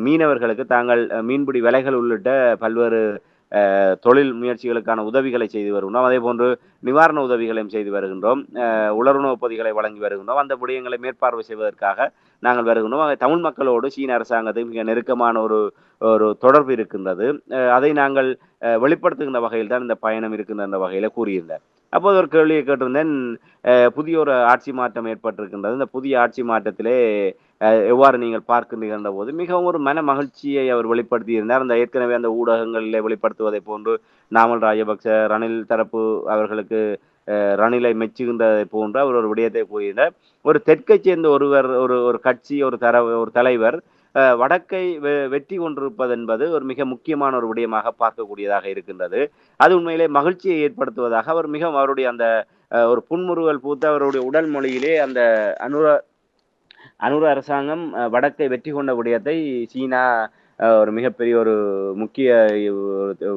மீனவர்களுக்கு தாங்கள் மீன்பிடி விலைகள் உள்ளிட்ட பல்வேறு தொழில் முயற்சிகளுக்கான உதவிகளை செய்து வருகின்றோம். அதே போன்று நிவாரண உதவிகளையும் செய்து வருகின்றோம். உலருணவு பொதிகளை வழங்கி வருகின்றோம். அந்த விடயங்களை மேற்பார்வை செய்வதற்காக நாங்கள் வருகின்றோம். தமிழ் மக்களோடு சீன அரசாங்கத்துக்கு மிக நெருக்கமான ஒரு தொடர்பு இருக்கின்றது. அதை நாங்கள் வெளிப்படுத்துகின்ற வகையில் தான் இந்த பயணம் இருக்கின்ற வகையில கூறியிருந்தார். அப்போது ஒரு கேள்வியை கேட்டிருந்தேன், புதிய ஒரு ஆட்சி மாற்றம் ஏற்பட்டிருக்கின்றது, இந்த புதிய ஆட்சி மாற்றத்திலே எவ்வாறு நீங்கள் பார்க்கின்ற போது மிகவும் ஒரு மன மகிழ்ச்சியை அவர் வெளிப்படுத்தியிருந்தார். அந்த ஏற்கனவே அந்த ஊடகங்களிலே வெளிப்படுத்துவதை போன்று நாமல் ராஜபக்ச ரணில் தரப்பு அவர்களுக்கு ரணிலை மெச்சுகின்றதை போன்று அவர் ஒரு விடயத்தை கூறினார். ஒரு தெற்கை சேர்ந்த ஒரு கட்சி ஒரு தலைவர் வடக்கை வெற்றி கொண்டிருப்பது என்பது ஒரு மிக முக்கியமான ஒரு விடயமாக பார்க்கக்கூடியதாக இருக்கின்றது. அது உண்மையிலே மகிழ்ச்சியை ஏற்படுத்துவதாக அவர் மிகவும் அவருடைய அந்த ஒரு புன்முறுவல் பூத்த அவருடைய உடல் மொழியிலே அந்த அனுர அரசாங்கம் வடக்கை வெற்றி கொண்ட விடயத்தை சீனா ஒரு மிகப்பெரிய ஒரு முக்கிய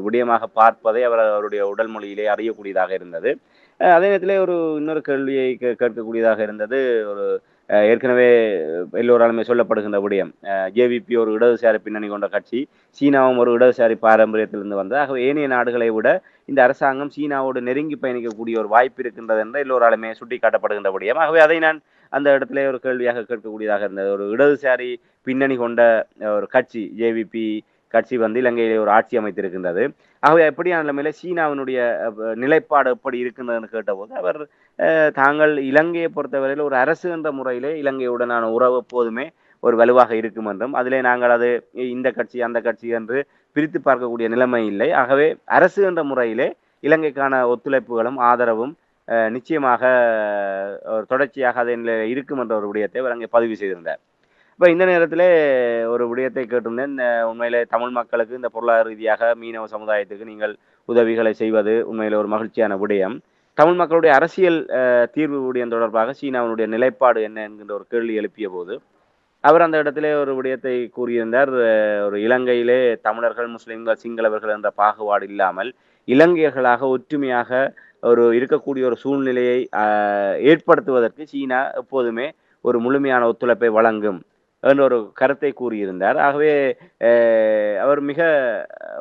விடயமாக பார்ப்பதை அவருடைய உடல் மொழியிலே அறியக்கூடியதாக இருந்தது. அதே நேரத்திலே இன்னொரு கேள்வியை கேட்கக்கூடியதாக இருந்தது. ஒரு ஏற்கனவே எல்லோராலுமே சொல்லப்படுகின்ற விடயம். ஜேவிபி ஒரு இடதுசாரி பின்னணி கொண்ட கட்சி. சீனாவும் ஒரு இடதுசாரி பாரம்பரியத்திலிருந்து வந்தது. ஆகவே ஏனைய நாடுகளை விட இந்த அரசாங்கம் சீனாவோடு நெருங்கி பயணிக்கக்கூடிய ஒரு வாய்ப்பு இருக்கின்றது என்று எல்லோராலுமே சுட்டிக்காட்டப்படுகின்ற விடயம். ஆகவே அதை நான் அந்த இடத்திலே ஒரு கேள்வியாக கேட்கக்கூடியதாக இருந்தது. ஒரு இடதுசாரி பின்னணி கொண்ட ஒரு கட்சி ஜேவிபி கட்சி வந்து இலங்கையிலே ஒரு ஆட்சி அமைத்திருக்கின்றது. ஆகவே அப்படியான நிலைமையில சீனாவினுடைய நிலைப்பாடு எப்படி இருக்கின்றதுன்னு கேட்டபோது அவர் தாங்கள் இலங்கையை பொறுத்தவரையில் ஒரு அரசு என்ற முறையிலே இலங்கையுடனான உறவு எப்போதுமே ஒரு வலுவாக இருக்கும் என்றும் அதிலே நாங்கள் அது இந்த கட்சி அந்த கட்சி என்று பிரித்து பார்க்கக்கூடிய நிலைமை இல்லை. ஆகவே அரசு என்ற முறையிலே இலங்கைக்கான ஒத்துழைப்புகளும் ஆதரவும் நிச்சயமாக ஒரு தொடர்ச்சியாக அதில் இருக்கும் என்ற ஒரு விடயத்தை அவர் அங்கே பதிவு செய்திருந்தார். இப்ப இந்த நேரத்திலே ஒரு விடயத்தை கேட்டிருந்தேன். உண்மையிலே தமிழ் மக்களுக்கு இந்த பொருளாதார ரீதியாக மீனவ சமுதாயத்துக்கு நீங்கள் உதவிகளை செய்வது உண்மையிலே ஒரு மகிழ்ச்சியான விடயம். தமிழ் மக்களுடைய அரசியல் தீர்வு விடயம் தொடர்பாக சீனாவினுடைய நிலைப்பாடு என்ன என்கின்ற ஒரு கேள்வி எழுப்பிய போது அவர் அந்த இடத்திலே ஒரு விடயத்தை கூறியிருந்தார். ஒரு இலங்கையிலே தமிழர்கள், முஸ்லிம்கள், சிங்களவர்கள் என்ற பாகுபாடு இல்லாமல் இலங்கையர்களாக ஒற்றுமையாக ஒரு இருக்கக்கூடிய ஒரு சூழ்நிலையை ஏற்படுத்துவதற்கு சீனா எப்போதுமே ஒரு முழுமையான ஒத்துழைப்பை வழங்கும் என்ற ஒரு கருத்தை கூறியிருந்தார். ஆகவே அவர் மிக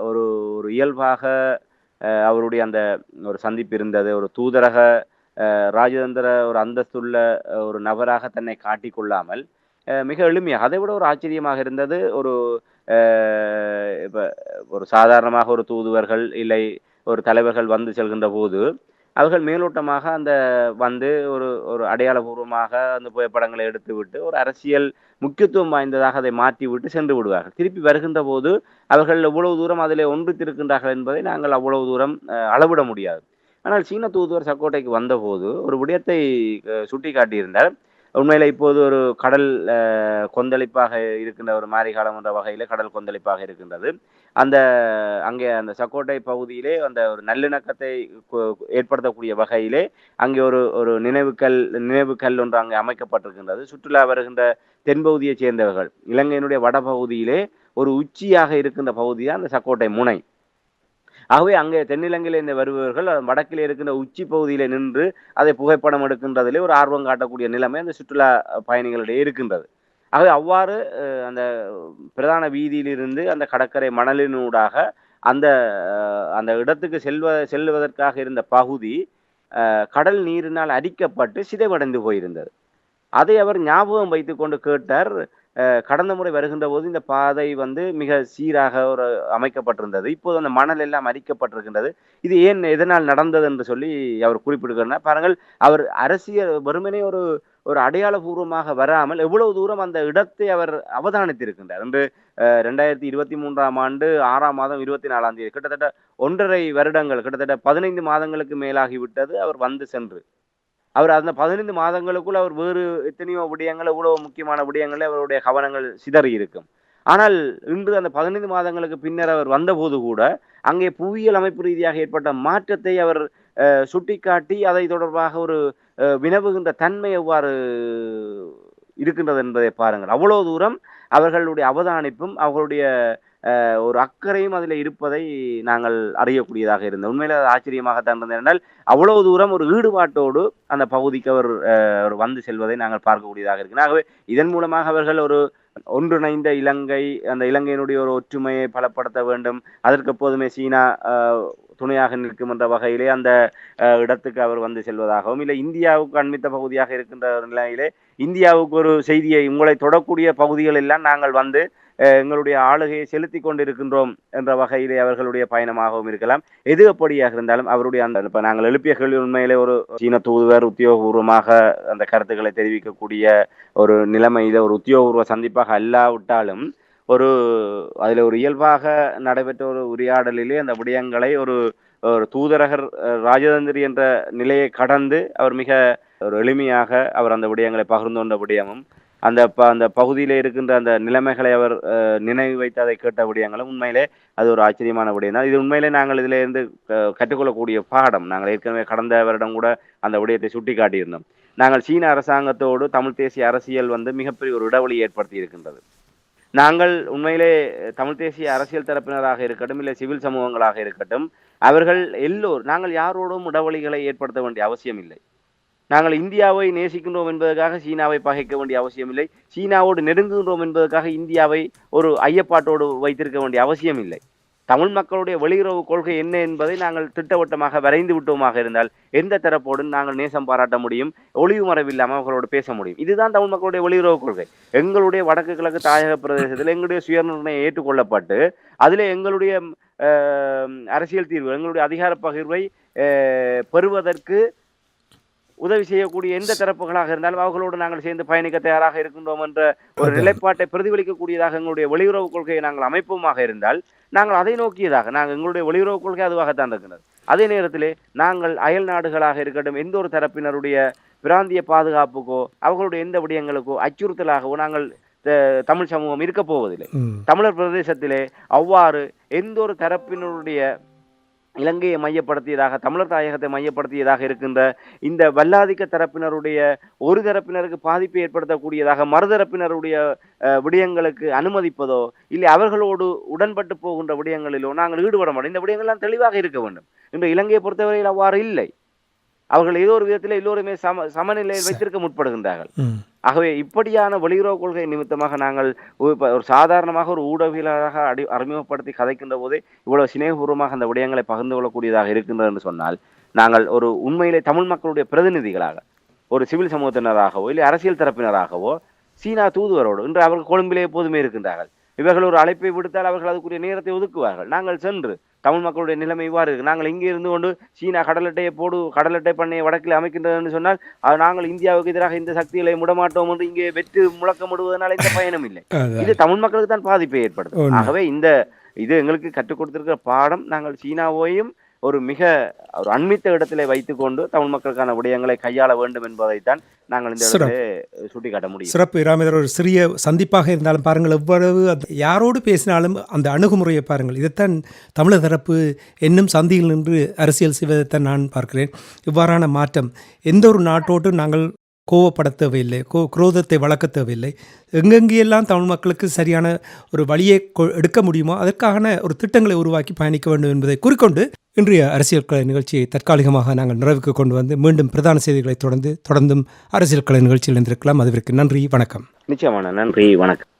ஒரு ஒரு இயல்பாக அவருடைய அந்த ஒரு சந்திப்பு இருந்தது. ஒரு தூதரக ராஜதந்திர ஒரு அந்தஸ்துள்ள ஒரு நபராக தன்னை காட்டிக்கொள்ளாமல் மிக எளிமையாக அதை விட ஒரு ஆச்சரியமாக இருந்தது. ஒரு இப்ப ஒரு சாதாரணமாக ஒரு தூதுவர்கள் இல்லை ஒரு தலைவர்கள் வந்து செல்கின்ற போது அவர்கள் மேலோட்டமாக அந்த வந்து ஒரு ஒரு அடையாளபூர்வமாக அந்த புகைப்படங்களை எடுத்துவிட்டு ஒரு அரசியல் முக்கியத்துவம் வாய்ந்ததாக அதை மாற்றி விட்டு சென்று விடுவார்கள். திருப்பி வருகின்ற போது அவர்கள் எவ்வளவு தூரம் அதிலே ஒன்றித்திருக்கின்றார்கள் என்பதை நாங்கள் அவ்வளவு தூரம் அளவிட முடியாது. ஆனால் சீன தூதுவர் சக்கோட்டைக்கு வந்தபோது ஒரு விடயத்தை சுட்டி காட்டியிருந்தார். உண்மையில இப்போது ஒரு கடல் கொந்தளிப்பாக இருக்கின்ற ஒரு மாரிகாலம் என்ற வகையில கடல் கொந்தளிப்பாக இருக்கின்றது. அந்த அங்கே அந்த சக்கோட்டை பகுதியிலே அந்த ஒரு நல்லிணக்கத்தை ஏற்படுத்தக்கூடிய வகையிலே அங்கே ஒரு ஒரு நினைவுக்கல் ஒன்று அங்கே அமைக்கப்பட்டிருக்கின்றது. சுற்றுலா வருகின்ற தென்பகுதியைச் சேர்ந்தவர்கள் இலங்கையினுடைய வடபகுதியிலே ஒரு உச்சியாக இருக்கின்ற பகுதி தான் அந்த சக்கோட்டை முனை. ஆகவே அங்கே தென்னிலங்கையிலிருந்து வருபவர்கள் வடக்கில் இருக்கின்ற உச்சி பகுதியில நின்று அதை புகைப்படம் எடுக்கின்றதிலே ஒரு ஆர்வம் காட்டக்கூடிய நிலைமை அந்த சுற்றுலா பயணிகளிடையே இருக்கின்றது. ஆகவே அவ்வாறு அந்த பிரதான வீதியிலிருந்து அந்த கடற்கரை மணலினூடாக அந்த அந்த இடத்துக்கு செல்வதற்காக இருந்த பகுதி கடல் நீரினால் அரிக்கப்பட்டு சிதைவடைந்து போயிருந்தது. அதை அவர் ஞாபகம் வைத்துக் கொண்டு கேட்டார். கடந்த முறை வருகின்ற போது இந்த பாதை வந்து மிக சீராக ஒரு அமைக்கப்பட்டிருந்தது. இப்போது அந்த மணல் எல்லாம் அரிக்கப்பட்டிருக்கின்றது. இது ஏன் எதனால் நடந்தது என்று சொல்லி அவர் குறிப்பிடுகிறார். பாருங்கள், அவர் அரசியல் வெறுமனே ஒரு ஒரு அடையாளபூர்வமாக வராமல் எவ்வளவு தூரம் அந்த இடத்தை அவர் அவதானித்திருக்கின்றார் என்று 2023ஆம் ஆண்டு 6ஆம் மாதம் 24ஆம் தேதி கிட்டத்தட்ட 1.5 வருடங்கள் கிட்டத்தட்ட 15 மாதங்களுக்கு மேலாகிவிட்டது அவர் வந்து சென்று. அவர் அந்த 15 மாதங்களுக்குள் அவர் வேறு எத்தனையோ விடயங்கள் எவ்வளவு முக்கியமான விடயங்களில் அவருடைய கவனங்கள் சிதறி இருக்கும். ஆனால் இன்று அந்த 15 மாதங்களுக்கு பின்னர் அவர் வந்தபோது கூட அங்கே புவியியல் அமைப்பு ரீதியாக ஏற்பட்ட மாற்றத்தை அவர் சுட்டிக்காட்டி அதை தொடர்பாக ஒரு வினவுகின்ற தன்மை எவ்வாறு இருக்கின்றது என்பதை பாருங்கள். அவ்வளவு தூரம் அவர்களுடைய அவதானிப்பும் அவர்களுடைய ஒரு அக்கறையும் அதில் இருப்பதை நாங்கள் அறியக்கூடியதாக இருந்தது. உண்மையில அது ஆச்சரியமாகத்தான் இருந்தது. என்றால் அவ்வளவு தூரம் ஒரு ஈடுபாட்டோடு அந்த பகுதிக்கு அவர் வந்து செல்வதை நாங்கள் பார்க்கக்கூடியதாக இருக்கு. ஆகவே இதன் மூலமாக அவர்கள் ஒரு ஒன்றிணைந்த இலங்கை, அந்த இலங்கையினுடைய ஒரு ஒற்றுமையை பலப்படுத்த வேண்டும், அதற்கு எப்போதுமே சீனா துணையாக நிற்கும் என்ற வகையிலே அந்த இடத்துக்கு அவர் வந்து செல்வதாகவும், இல்லை இந்தியாவுக்கு அண்மித்த பகுதியாக இருக்கின்ற நிலையிலே இந்தியாவுக்கு ஒரு செய்தியை உங்களை தொடக்கூடிய பகுதிகள் எல்லாம் நாங்கள் வந்து எங்களுடைய ஆளுகையை செலுத்தி கொண்டிருக்கின்றோம் என்ற வகையிலே அவர்களுடைய பயணமாகவும் இருக்கலாம். எது எப்படியாக இருந்தாலும் அவருடைய அந்த இப்ப நாங்கள் எழுப்பிய கேள்வி உண்மையிலே ஒரு சீன தூதுவர் உத்தியோகபூர்வமாக அந்த கருத்துக்களை தெரிவிக்கக்கூடிய ஒரு நிலைமையில ஒரு உத்தியோகபூர்வ சந்திப்பாக அல்லாவிட்டாலும் ஒரு அதுல ஒரு இயல்பாக நடைபெற்ற ஒரு உரையாடலிலே அந்த விடயங்களை ஒரு ஒரு தூதரகர் ராஜதந்திரி என்ற நிலையை கடந்து அவர் மிக ஒரு எளிமையாக அவர் அந்த விடயங்களை பகிர்ந்து கொண்ட விடயமும் அந்த பகுதியில இருக்கின்ற அந்த நிலைமைகளை அவர் நினைவு வைத்து அதை கேட்ட விடயங்களும் உண்மையிலே அது ஒரு ஆச்சரியமான விடயம் தான். இது உண்மையிலே நாங்கள் இதில் இருந்து கற்றுக்கொள்ளக்கூடிய பாடம். நாங்கள் ஏற்கனவே கடந்த வருடம் கூட அந்த விடயத்தை சுட்டி காட்டியிருந்தோம். நாங்கள் சீன அரசாங்கத்தோடு தமிழ் தேசிய அரசியல் வந்து மிகப்பெரிய ஒரு இடைவெளி ஏற்படுத்தி இருக்கின்றது. நாங்கள் உண்மையிலே தமிழ் தேசிய அரசியல் தரப்பினராக இருக்கட்டும், இல்லை சிவில் சமூகங்களாக இருக்கட்டும், அவர்கள் நாங்கள் யாரோடும் இடைவெளிகளை ஏற்படுத்த வேண்டிய அவசியம் இல்லை. நாங்கள் இந்தியாவை நேசிக்கின்றோம் என்பதற்காக சீனாவை பகைக்க வேண்டிய அவசியம் இல்லை. சீனாவோடு நெருங்குகின்றோம் என்பதற்காக இந்தியாவை ஒரு ஐயப்பாட்டோடு வைத்திருக்க வேண்டிய அவசியம் இல்லை. தமிழ் மக்களுடைய வெளியுறவு கொள்கை என்ன என்பதை நாங்கள் திட்டவட்டமாக வரைந்து விட்டோமாக இருந்தால் எந்த தரப்போடும் நாங்கள் நேசம் பாராட்ட முடியும், ஒளிவு மறைவில்லாமல் அவர்களோடு பேச முடியும். இதுதான் தமிழ் மக்களுடைய வெளியுறவு கொள்கை. எங்களுடைய வடக்கு கிழக்கு தாயக பிரதேசத்தில் எங்களுடைய சுயநிர்ணயம் ஏற்றுக்கொள்ளப்பட்டு அதில் எங்களுடைய அரசியல் தீர்வு, எங்களுடைய அதிகார பகிர்வை பெறுவதற்கு உதவி செய்யக்கூடிய எந்த தரப்புகளாக இருந்தாலும் அவர்களோடு நாங்கள் சேர்ந்து பயணிக்க தயாராக இருக்கின்றோம் என்ற ஒரு நிலைப்பாட்டை பிரதிபலிக்கக்கூடியதாக எங்களுடைய வெளியுறவு கொள்கையை நாங்கள் அமைப்போமாக இருந்தால் நாங்கள் அதை நோக்கியதாக எங்களுடைய வெளியுறவு கொள்கை அதுவாகத்தான் இருக்கிறது. அதே நேரத்திலே நாங்கள் அயல் நாடுகளாக இருக்கட்டும், எந்த ஒரு தரப்பினருடைய பிராந்திய பாதுகாப்புக்கோ அவர்களுடைய எந்த விடயங்களுக்கோ அச்சுறுத்தலாகவோ நாங்கள் தமிழ் சமூகம் இருக்க போவதில்லை. தமிழர் பிரதேசத்திலே அவ்வாறு எந்த ஒரு தரப்பினருடைய இலங்கையை மையப்படுத்தியதாக, தமிழர் தாயகத்தை மையப்படுத்தியதாக இருக்கின்ற இந்த வல்லாதிக்க தரப்பினருடைய ஒரு தரப்பினருக்கு பாதிப்பை ஏற்படுத்தக்கூடியதாக மறுதரப்பினருடைய விடயங்களுக்கு அனுமதிப்பதோ இல்லை அவர்களோடு உடன்பட்டு போகின்ற விடயங்களிலோ நாங்கள் ஈடுபட மாட்டோம். இந்த விடயங்கள்லாம் தெளிவாக இருக்க வேண்டும். இன்று இலங்கையை பொறுத்தவரையில் அவ்வாறு இல்லை. அவர்கள் ஏதோ ஒரு விதத்தில் எல்லோருமே சமநிலையில் வைத்திருக்க முற்படுகின்றார்கள். ஆகவே இப்படியான வெளியுறவு கொள்கை நிமித்தமாக நாங்கள் ஒரு சாதாரணமாக ஒரு ஊடகவியலாளராக அறிமுகப்படுத்தி கதைக்கின்ற போதே இவ்வளவு சிநேகபூர்வமாக அந்த விடயங்களை பகிர்ந்து கொள்ளக்கூடியதாக இருக்கின்றது என்று சொன்னால் நாங்கள் ஒரு உண்மையிலே தமிழ் மக்களுடைய பிரதிநிதிகளாக, ஒரு சிவில் சமூகத்தினராகவோ இல்லை அரசியல் தரப்பினராகவோ சீனா தூதுவரோடு இன்று அவர்கள் கொழும்பிலே எப்போதுமே இருக்கின்றார்கள். இவர்கள் ஒரு அழைப்பை விடுத்தால் அவர்கள் அதுக்குரிய நேரத்தை ஒதுக்குவார்கள். நாங்கள் சென்று தமிழ் மக்களுடைய நிலைமை இவ்வாறு இருக்கு, நாங்கள் இங்கே இருந்து கொண்டு சீனா கடலட்டை பண்ணையை வடக்கில் அமைக்கின்றதுன்னு சொன்னால் நாங்கள் இந்தியாவுக்கு எதிராக இந்த சக்திகளை முடமாட்டோம் என்று இங்கே வெற்று முழக்கமிடுவதனால இந்த பயனும் இல்லை. இது தமிழ் மக்களுக்கு தான் பாதிப்பை ஏற்படுத்தும். ஆகவே இது எங்களுக்கு கற்றுக் கொடுத்திருக்கிற பாடம். நாங்கள் சீனாவையும் ஒரு அண்மித்த இடத்திலே வைத்துக்கொண்டு தமிழ் மக்களுக்கான விடயங்களை கையாள வேண்டும் என்பதைத்தான் நாங்கள் இந்த இடத்திலே சுட்டிக்காட்ட முடியும். சிறப்பு இராமேந்திரன். ஒரு சிறிய சந்திப்பாக இருந்தாலும் பாருங்கள், எவ்வளவு யாரோடு பேசினாலும் அந்த அணுகுமுறையை பாருங்கள். இதைத்தான் தமிழர் தரப்பு என்னும் சந்தியில் நின்று அரசியல் செய்வதைத்தான் நான் பார்க்கிறேன். இவ்வாறான மாற்றம் எந்த ஒரு நாட்டோடு நாங்கள் கோவப்பட தேவையில்லை, குரோதத்தை வளர்க்க தேவையில்லை. எங்கெங்கெல்லாம் தமிழ் மக்களுக்கு சரியான ஒரு வழியை எடுக்க முடியுமோ அதற்கான ஒரு திட்டங்களை உருவாக்கி பயணிக்க வேண்டும் என்பதை குறிக்கொண்டு இன்றைய அரசியல் கலை நிகழ்ச்சியை தற்காலிகமாக நாங்கள் நிறைவுக்கு கொண்டு வந்து மீண்டும் பிரதான செய்திகளை தொடர்ந்தும் அரசியல் கலை நிகழ்ச்சியில் இருந்திருக்கலாம். அதுவிற்கு நன்றி, வணக்கம். நிச்சயமான நன்றி, வணக்கம்.